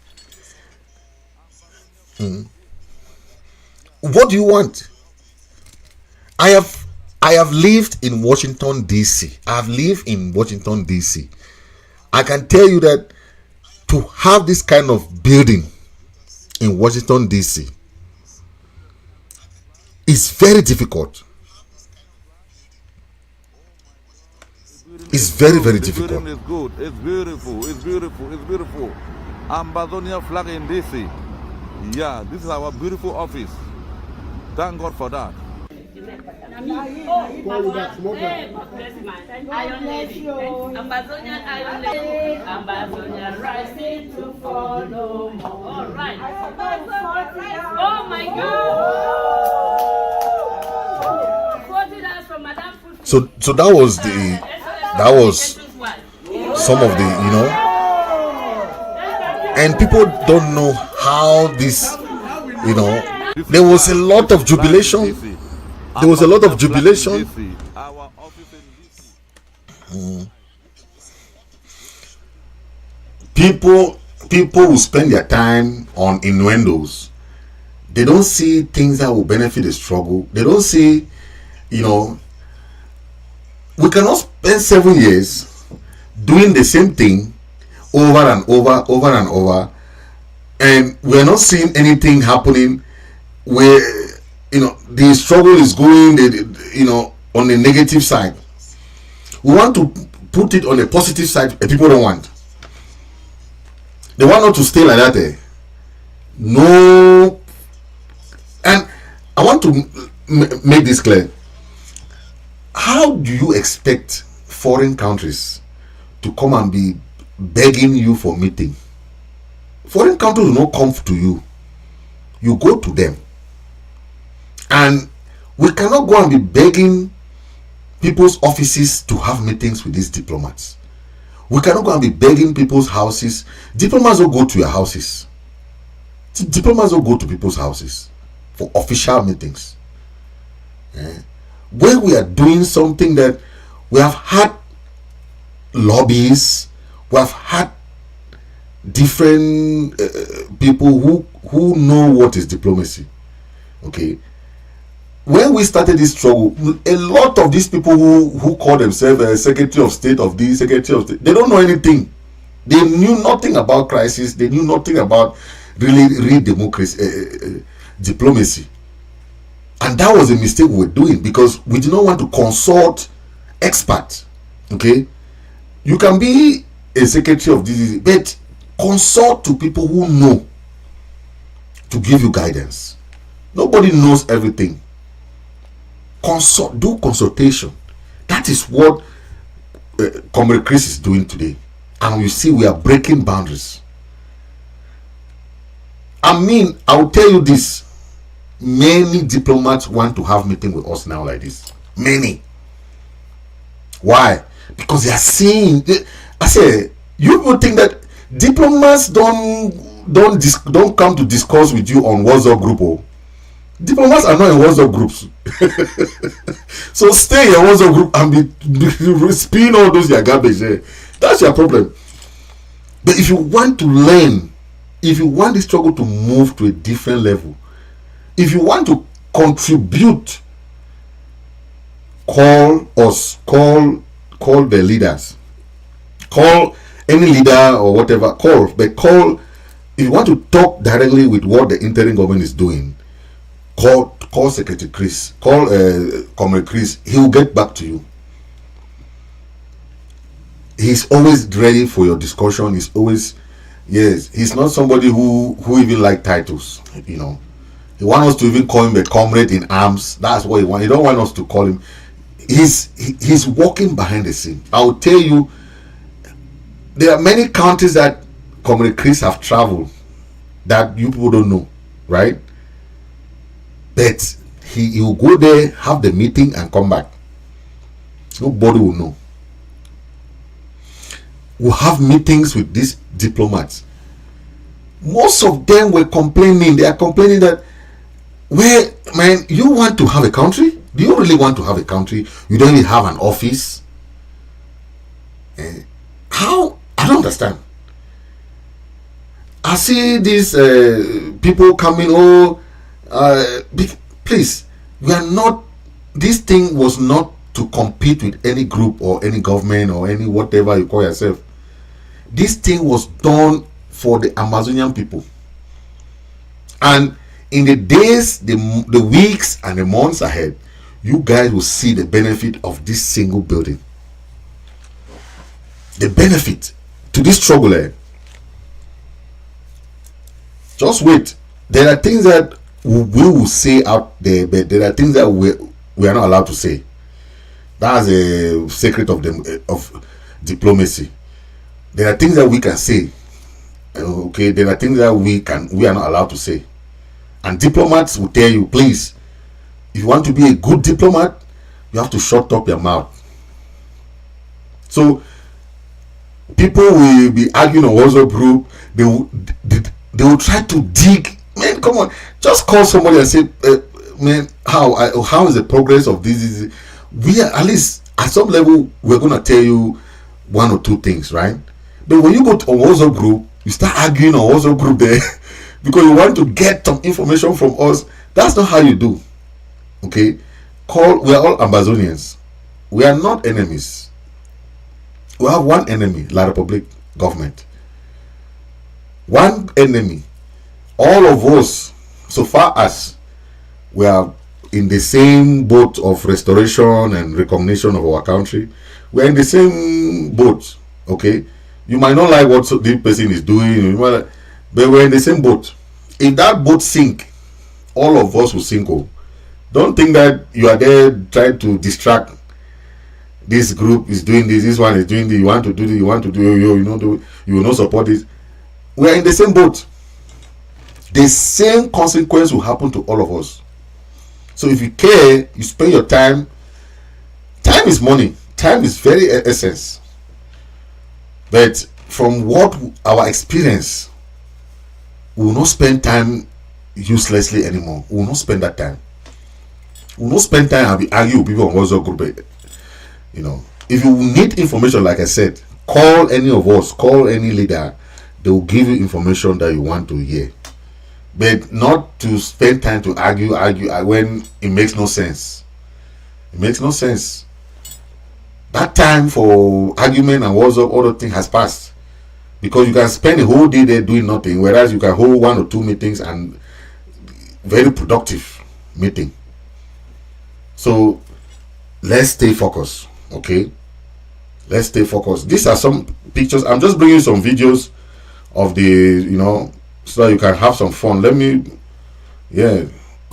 What do you want? I have lived in Washington, D.C. I have lived in Washington, D.C. I can tell you that to have this kind of building in Washington, D.C. is very difficult. It's very, very difficult. The building is good. It's beautiful. It's beautiful. It's beautiful. Ambazonian flag in DC. Yeah, this is our beautiful office. Thank God for that. Ambazonian Iron Lady, Ambazonian rising to follow more. All right. Oh my God. $40 from Madame Food. So that was some of the, and people don't know how this, there was a lot of jubilation. There was a lot of jubilation. People will spend their time on innuendos. They don't see things that will benefit the struggle. They don't see, we cannot spend 7 years doing the same thing over and over, and we're not seeing anything happening where the struggle is going on the negative side. We want to put it on the positive side, and people don't want. They want not to stay like that. No. And I want to make this clear. How do you expect foreign countries to come and be begging you for meeting? Foreign countries will not come to you. You go to them. And we cannot go and be begging people's offices to have meetings with these diplomats. We cannot go and be begging people's houses. Diplomats will go to your houses. Diplomats will go to people's houses for official meetings. When we are doing something that we have had lobbies, we have had different people who know what is diplomacy. Okay, when we started this struggle, a lot of these people who call themselves Secretary of State of this, Secretary of State, they don't know anything. They knew nothing about crisis. They knew nothing about real democracy, diplomacy. And that was a mistake we were doing, because we did not want to consult experts. Okay, you can be a secretary of this, but consult to people who know to give you guidance. Nobody knows everything. Consult, do consultation. That is what Comrade Chris is doing today, and you see we are breaking boundaries. I mean, I'll tell you this: many diplomats want to have meeting with us now like this. Many. Why? Because they are seeing. I say, you people think that diplomats don't come to discuss with you on WhatsApp group. Oh. Diplomats are not in WhatsApp groups. So stay in your WhatsApp group and be spin all those your garbage there. That's your problem. But if you want to learn, if you want the struggle to move to a different level, if you want to contribute, call us, call the leaders, call any leader or whatever, but call. If you want to talk directly with what the interim government is doing, call Secretary Chris, call Comrade Chris. He will get back to you. He's always ready for your discussion. He's always, yes, he's not somebody who even like titles, you know. He wants us to even call him a comrade in arms. That's what he wants. He don't want us to call him. He's walking behind the scene. I'll tell you, there are many countries that Comrade Chris have traveled that you people don't know, right? But he will go there, have the meeting, and come back. Nobody will know. We'll have meetings with these diplomats. Most of them were complaining. They are complaining that, well, man, you want to have a country? Do you really want to have a country? You don't even have an office? How? I don't understand. I see these people coming, please, we are not, this thing was not to compete with any group or any government or any whatever you call yourself. This thing was done for the Ambazonian people. And in the days, the weeks and the months ahead, you guys will see the benefit of this single building. The benefit to this struggle. Just wait. There are things that we will say out there, but there are things that we are not allowed to say. That's a secret of diplomacy. There are things that we can say. Okay, there are things that we are not allowed to say. And diplomats will tell you, please, if you want to be a good diplomat, you have to shut up your mouth. So people will be arguing on WhatsApp group. They will try to dig. Man, come on, just call somebody and say, man, how is the progress of this? We are, at least at some level, we're gonna tell you one or two things, right? But when you go to a WhatsApp group, you start arguing on WhatsApp group there because you want to get some information from us. That's not how you do. Okay, we are all Ambazonians. We are not enemies. We have one enemy, La Republic government. One enemy. All of us, so far as we are in the same boat of restoration and recognition of our country, we are in the same boat. Okay, you might not like what this person is doing, but we're in the same boat. If that boat sink, all of us will sink. Don't think that you are there trying to distract. This group is doing this. This one is doing this. You want to do this. You want to do. You will not support this. We are in the same boat. The same consequence will happen to all of us. So if you care, you spend your time. Time is money. Time is very essence. But from what our experience, we will not spend time uselessly anymore. We will not spend that time. We will not spend time and be arguing with people on WhatsApp group. You know, if you need information, like I said, call any of us, call any leader. They will give you information that you want to hear. but not to spend time to argue when it makes no sense. It makes no sense. That time for argument and what's up, other thing has passed, because you can spend a whole day there doing nothing, whereas you can hold 1 or 2 meetings and very productive meeting. So let's stay focused, okay? Let's stay focused. These are some pictures. I'm just bringing some videos of the, so that you can have some fun. We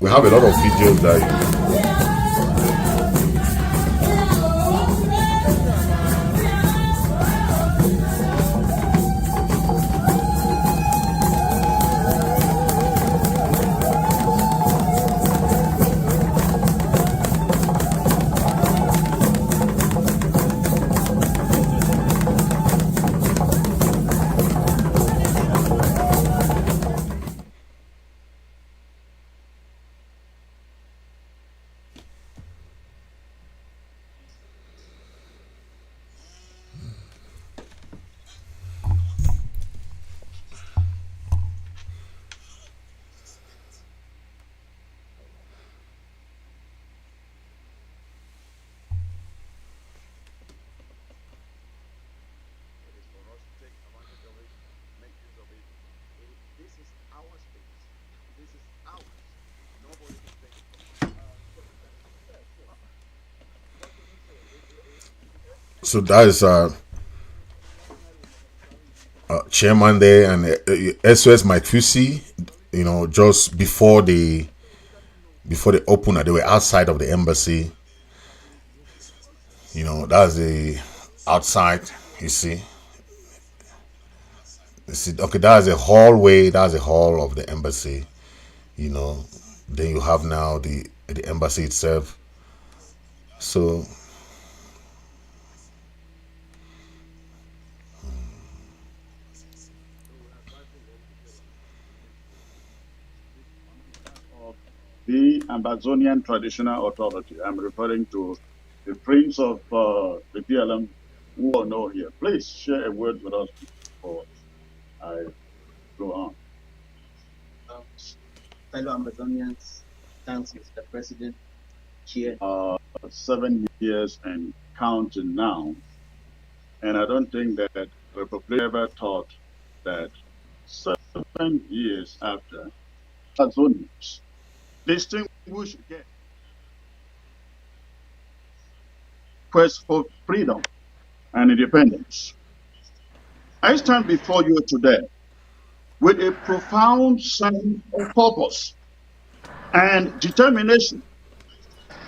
have a lot of videos that. So that is chairman there, and SOS Mike Fusi, just before they opened, they were outside of the embassy. That's the outside. You see, okay, that's a hallway. That's a hall of the embassy. Then you have now the embassy itself. So. The Ambazonian Traditional Authority. I'm referring to the Prince of the PLM, who all know here. Please share a word with us before I go on. Fellow Ambazonians, thanks, Mr. President. Chair. 7 years and counting now. And I don't think that Republic ever thought that 7 years after, Ambazonians distinguished again quest for freedom and independence. I stand before you today with a profound sense of purpose and determination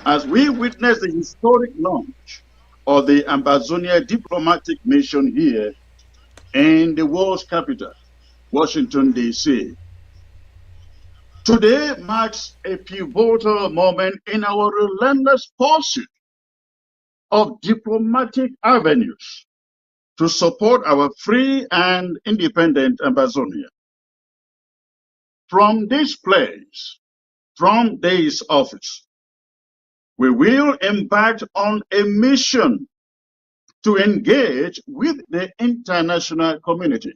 as we witness the historic launch of the Ambazonian diplomatic mission here in the world's capital, Washington, D.C. Today marks a pivotal moment in our relentless pursuit of diplomatic avenues to support our free and independent Ambazonia. From this place, from this office, we will embark on a mission to engage with the international community,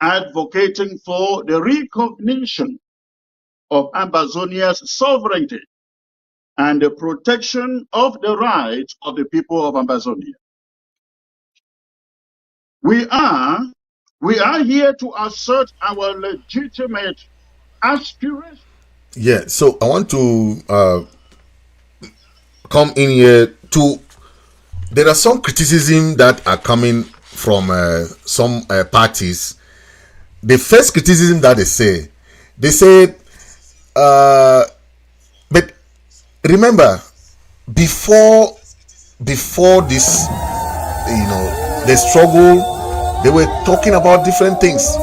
advocating for the recognition of Ambazonia's sovereignty and the protection of the rights of the people of Ambazonia. We are here to assert our legitimate aspirations. Yeah, so I want to come in here to. There are some criticism that are coming from some parties. The first criticism that they say, but remember, before this, the struggle, they were talking about different things,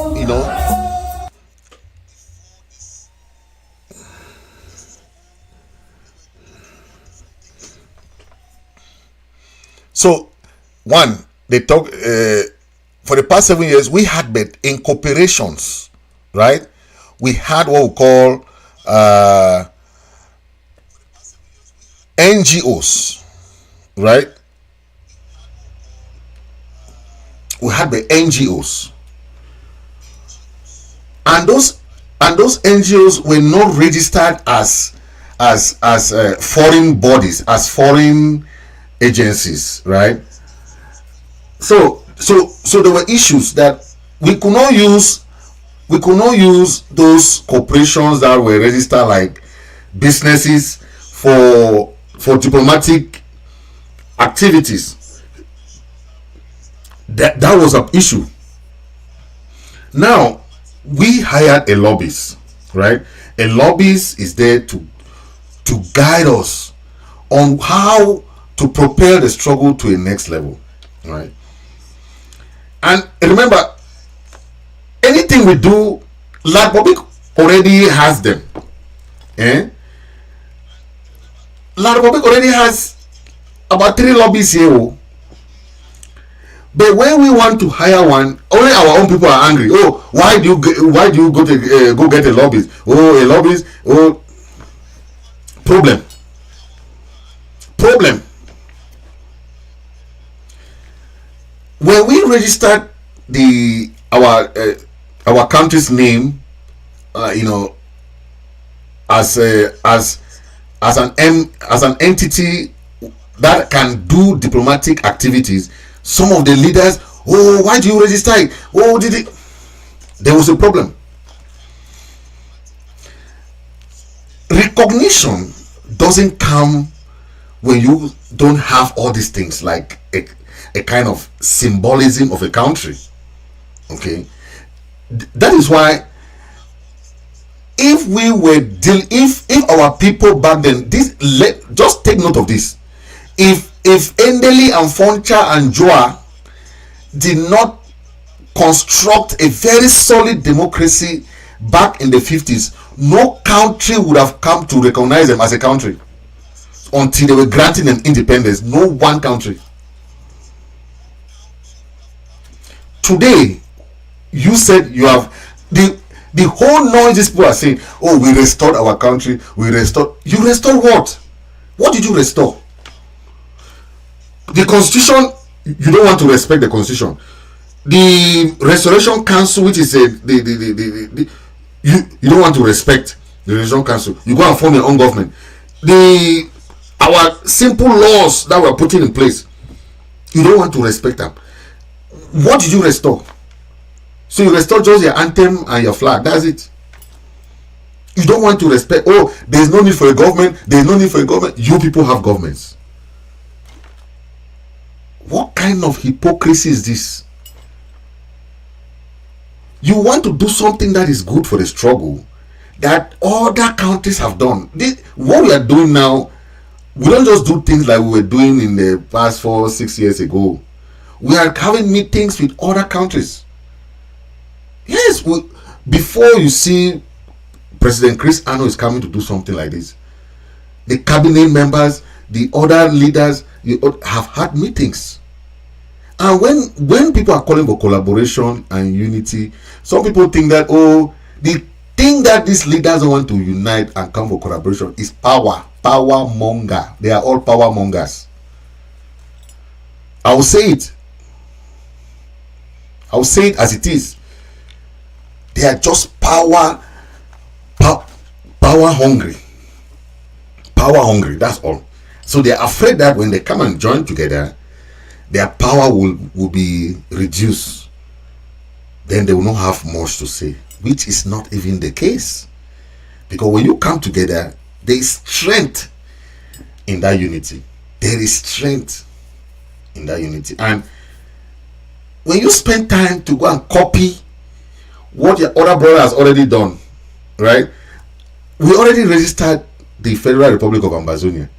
So, one, they talk for the past 7 years. We had but incorporations, right? We had what we call NGOs, right? We had the NGOs, and those and those NGOs were not registered as foreign bodies, as foreign agencies, right? So there were issues that we could not use those corporations that were registered like businesses for diplomatic activities. That was an issue. Now we hired a lobbyist, right? A lobbyist is there to guide us on how to propel the struggle to a next level, right? And remember, anything we do, La Republic already has them. La Republic already has about 3 lobbies here. But when we want to hire one, only our own people are angry. Oh, why do you go get a lobbyist? Oh, a lobbyist. Oh, problem. When we registered our country's name, as an entity that can do diplomatic activities, some of the leaders, oh, why do you register it? Oh, there was a problem. Recognition doesn't come when you don't have all these things, like a kind of symbolism of a country. Okay, that is why if our people back then, just take note of this. If Endeli and Foncha and Joa did not construct a very solid democracy back in the 50s, no country would have come to recognize them as a country until they were granting them independence. No one country. Today, you said you have the whole noise these people are saying, oh, we restored our country, you restored what? What did you restore? The constitution, you don't want to respect the constitution. The Restoration Council, which is you don't want to respect the Restoration Council. You go and form your own government. Our simple laws that were putting in place, you don't want to respect them. What did you restore? So you restore just your anthem and your flag. That's it. You don't want to respect. Oh, there's no need for a government. There's no need for a government. You people have governments. What kind of hypocrisy is this? You want to do something that is good for the struggle that other countries have done. What we are doing now, we don't just do things like we were doing in the past 4-6 years ago. We are having meetings with other countries. Yes, before you see President Chris Ano is coming to do something like this, the cabinet members, the other leaders, you have had meetings. And when people are calling for collaboration and unity, some people think that, oh, the thing that these leaders want to unite and come for collaboration is power monger. They are all power mongers. I will say it as it is. They are just power hungry. That's all. So they are afraid that when they come and join together, their power will be reduced. Then they will not have much to say, which is not even the case. Because when you come together, there is strength in that unity. And when you spend time to go and copy what your other brother has already done, right? We already registered the Federal Republic of Ambazonia,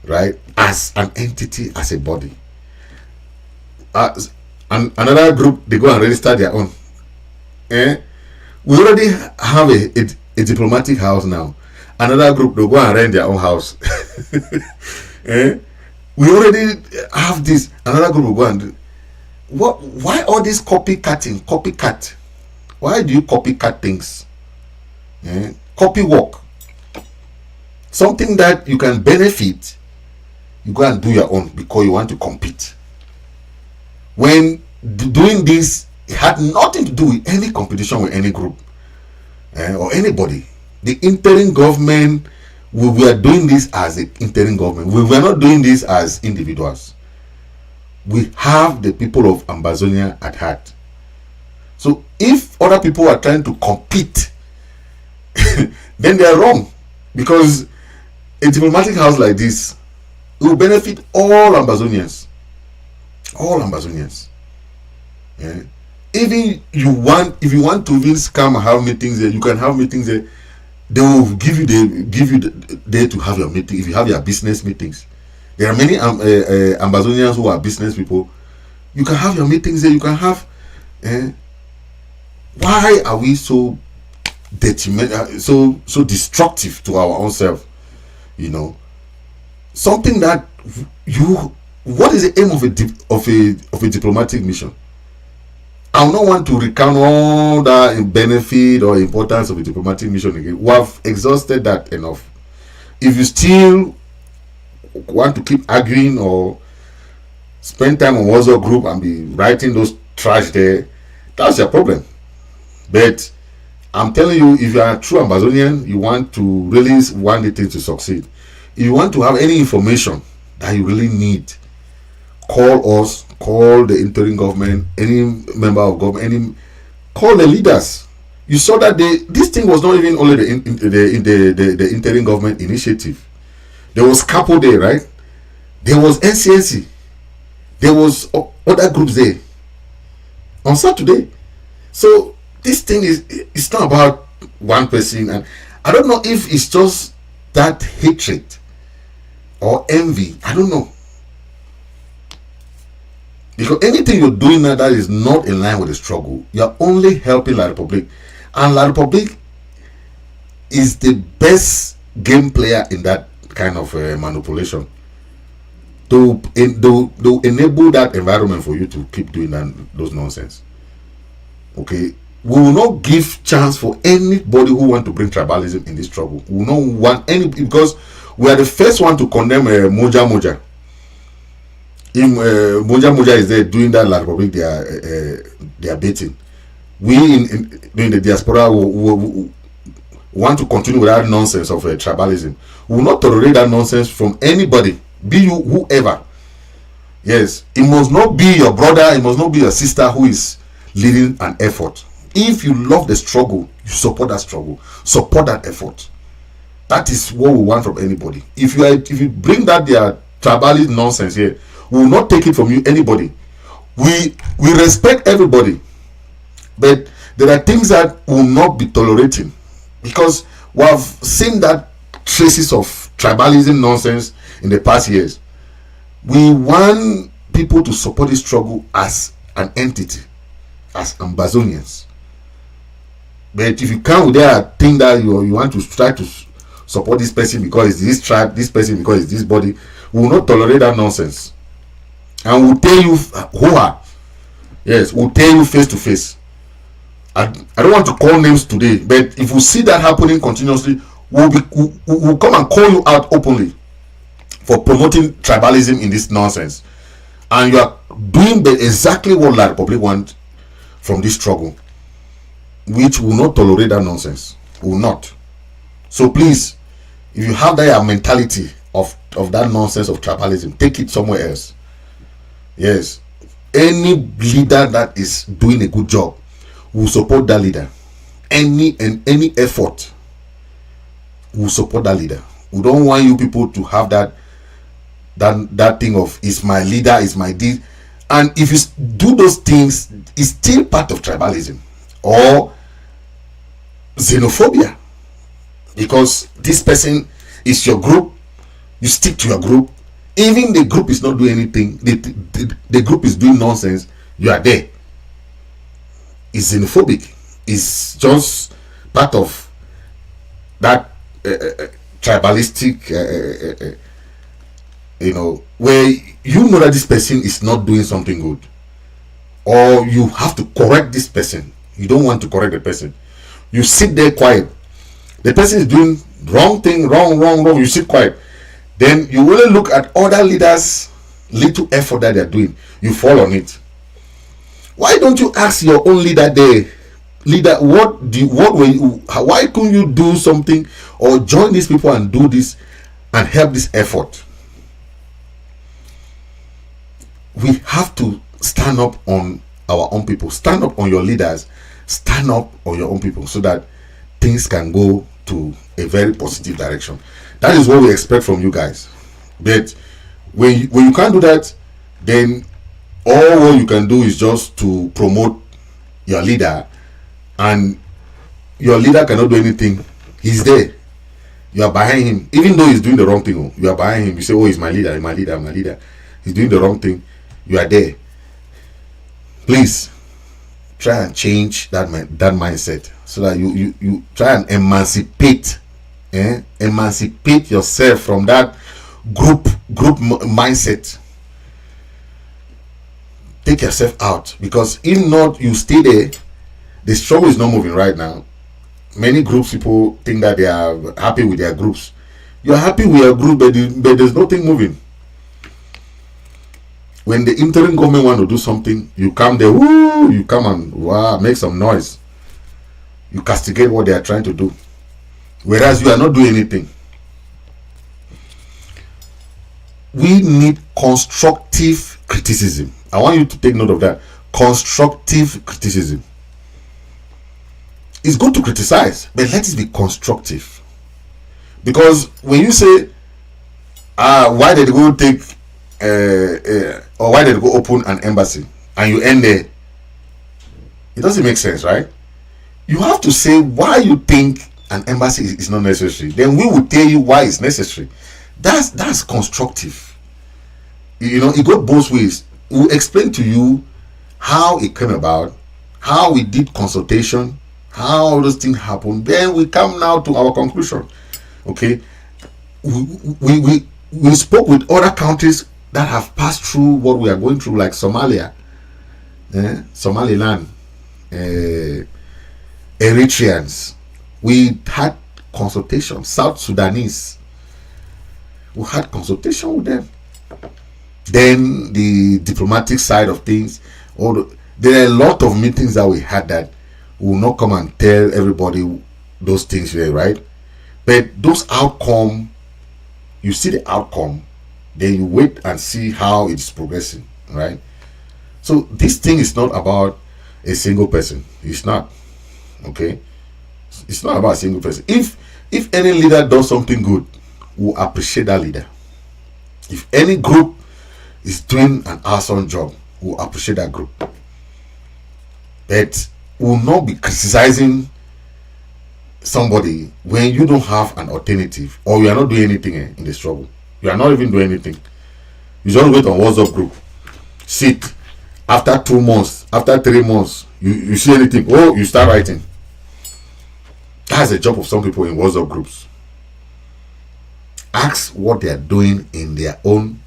right, as an entity, as a body. And another group, they go and register their own. We already have a diplomatic house now. Another group, they go and rent their own house. We already have this. Another group will go and do. Why all this copycat? Why do you copycat things? Copy work. Something that you can benefit, you go and do your own because you want to compete. When doing this, it had nothing to do with any competition with any group. or anybody. The interim government, we were doing this as an interim government. We were not doing this as individuals. We have the people of Ambazonia at heart. So if other people are trying to compete, then they are wrong. Because a diplomatic house like this will benefit all Ambazonians. All Ambazonians. Yeah. Even if you want to even come and have meetings there, you can have meetings there. They will give you the day to have your meeting. If you have your business meetings, there are many Ambazonians who are business people. You can have your meetings there. You can have. Why are we so so destructive to our own self? You know, something that what is the aim of a diplomatic mission? I will not want to recount all the benefit or importance of a diplomatic mission again. We have exhausted that enough. If you still want to keep arguing or spend time on WhatsApp group and be writing those trash there, that's your problem. But I'm telling you, if you are a true Ambazonian, you want to really want the thing to succeed. If you want to have any information that you really need, call us, call the interim government, any member of government, call the leaders. You saw that this thing was not even only the interim government initiative. There was Capo there, right? There was NCNC. There was other groups there on Saturday. So this thing it's not about one person, and I don't know if it's just that hatred or envy. I don't know. Because anything you're doing now that is not in line with the struggle, you're only helping La Republic. And La Republic is the best game player in that kind of manipulation. To enable that environment for you to keep doing those nonsense. Okay? We will not give chance for anybody who want to bring tribalism in this struggle. We will not want any, because we are the first one to condemn Moja Moja. If Moja Moja is there doing that, La Republic, they are baiting. We in the diaspora we want to continue with that nonsense of tribalism. We will not tolerate that nonsense from anybody, be you whoever. Yes, it must not be your brother, it must not be your sister who is leading an effort. If you love the struggle, you support that struggle, support that effort. That is what we want from anybody. If you bring that their tribalist nonsense here, we will not take it from you, anybody. We respect everybody, but there are things that will not be tolerating, because we have seen that traces of tribalism nonsense in the past years. We want people to support this struggle as an entity, as Ambazonians. But if you come with that thing that you want to try to support this person because it's this tribe, this person because it's this body, we will not tolerate that nonsense. And we'll tell you who are. Yes, we'll tell you face to face. I don't want to call names today, but if we see that happening continuously, we'll come and call you out openly for promoting tribalism in this nonsense. And you are doing exactly what La Republic wants from this struggle, which will not tolerate that nonsense. Will not. So please, if you have that mentality of that nonsense of tribalism, take it somewhere else. Yes, any leader that is doing a good job will support that leader. Any effort will support that leader. We don't want you people to have that thing of is my leader, is my deed. And if you do those things, it's still part of tribalism or xenophobia, because this person is your group, you stick to your group. Even the group is not doing anything, the group is doing nonsense, you are there. It's xenophobic. It's just part of that tribalistic where you know that this person is not doing something good, or you have to correct this person. You don't want to correct the person. You sit there quiet. The person is doing wrong thing, wrong. You sit quiet. Then you will look at other leaders' little effort that they are doing. You fall on it. Why don't you ask your own leader there, leader, what were you, why couldn't you do something or join these people and do this and help this effort? We have to stand up on our own people, stand up on your leaders, stand up on your own people, so that things can go to a very positive direction. That is what we expect from you guys. But when you can't do that, then all what you can do is just to promote your leader, and your leader cannot do anything. He's there, you are behind him, even though he's doing the wrong thing. You are behind him, you say, oh, he's my leader, he's my leader, my leader. He's doing the wrong thing, you are there. Please try and change that mindset, so that you try and emancipate yourself from that group mindset. Take yourself out, because if not, you stay there. The struggle is not moving right now. Many groups, people think that they are happy with their groups. You are happy with your group, but there's nothing moving. When the interim government want to do something, you come there, woo, you come and make some noise. You castigate what they are trying to do, whereas you are not doing anything. We need constructive criticism. I want you to take note of that. Constructive criticism. It's good to criticize, but let it be constructive. Because when you say, why did they go take or why did they go open an embassy, and you end there, it doesn't make sense, right? You have to say why you think an embassy is not necessary. Then we will tell you why it's necessary. That's constructive. You know, it goes both ways. We'll explain to you how it came about, how we did consultation, how all those things happened. Then we come now to our conclusion. Okay, we spoke with other countries that have passed through what we are going through, like Somalia, Somaliland, Eritreans. We had consultation. South Sudanese, we had consultation with them. Then the diplomatic side of things, there are a lot of meetings that we had that we will not come and tell everybody those things here, right? But those outcome, you see the outcome, then you wait and see how it's progressing, right? So this thing is not about a single person. It's not, okay? It's not about a single person. If any leader does something good, we'll appreciate that leader. If any group is doing an awesome job, we'll appreciate that group. But we'll not be criticizing somebody when you don't have an alternative, or you are not doing anything in the struggle. You are not even doing anything. You just wait on WhatsApp group, sit. After 2 months, after 3 months, you see anything, oh, you start writing. That's the job of some people in WhatsApp groups. Ask what they are doing in their own,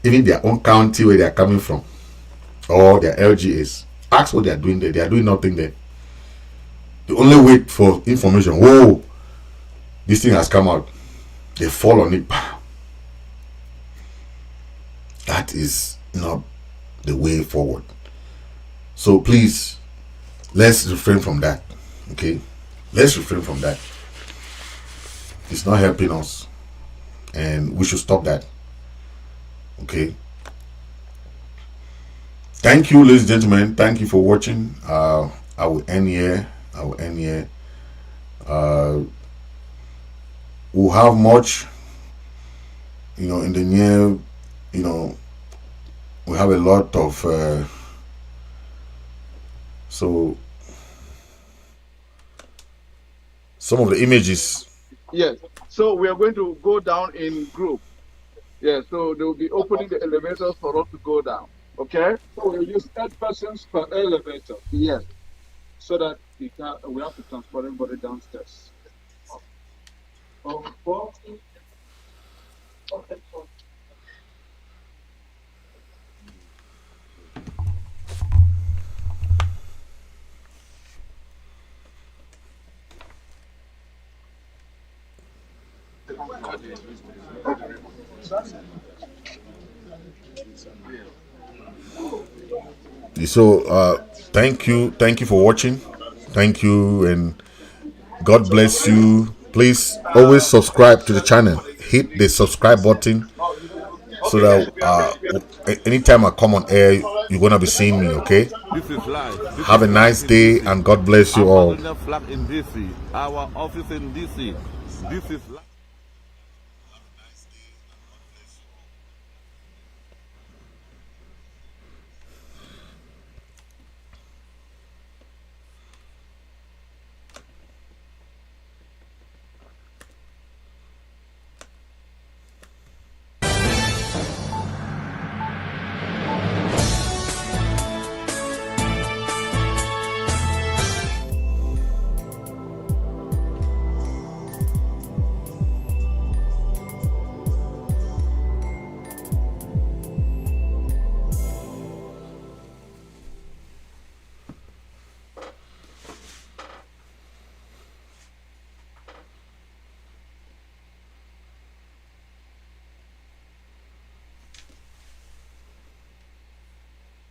even their own county where they are coming from, or their LGAs. Ask what they are doing there. They are doing nothing there. They only wait for information. Whoa, this thing has come out. They fall on it. That is not the way forward. So please, let's refrain from that. Okay, let's refrain from that. It's not helping us, and we should stop that. Okay. Thank you, ladies and gentlemen. Thank you for watching. I will end here. We'll have much, in the near, we have a lot of, so some of the images. Yes. So we are going to go down in group. Yeah. So they will be opening the elevators for us to go down. Okay. So we'll use 8 persons per elevator. Yes. So that we have to transport everybody downstairs. So thank you for watching. Thank you, and God bless you. Please always subscribe to the channel. Hit the subscribe button so that anytime I come on air, you're gonna be seeing me. Okay. This is live. Have a nice day, and God bless you all. Ambazonian flag in DC. Our office in DC. This is live.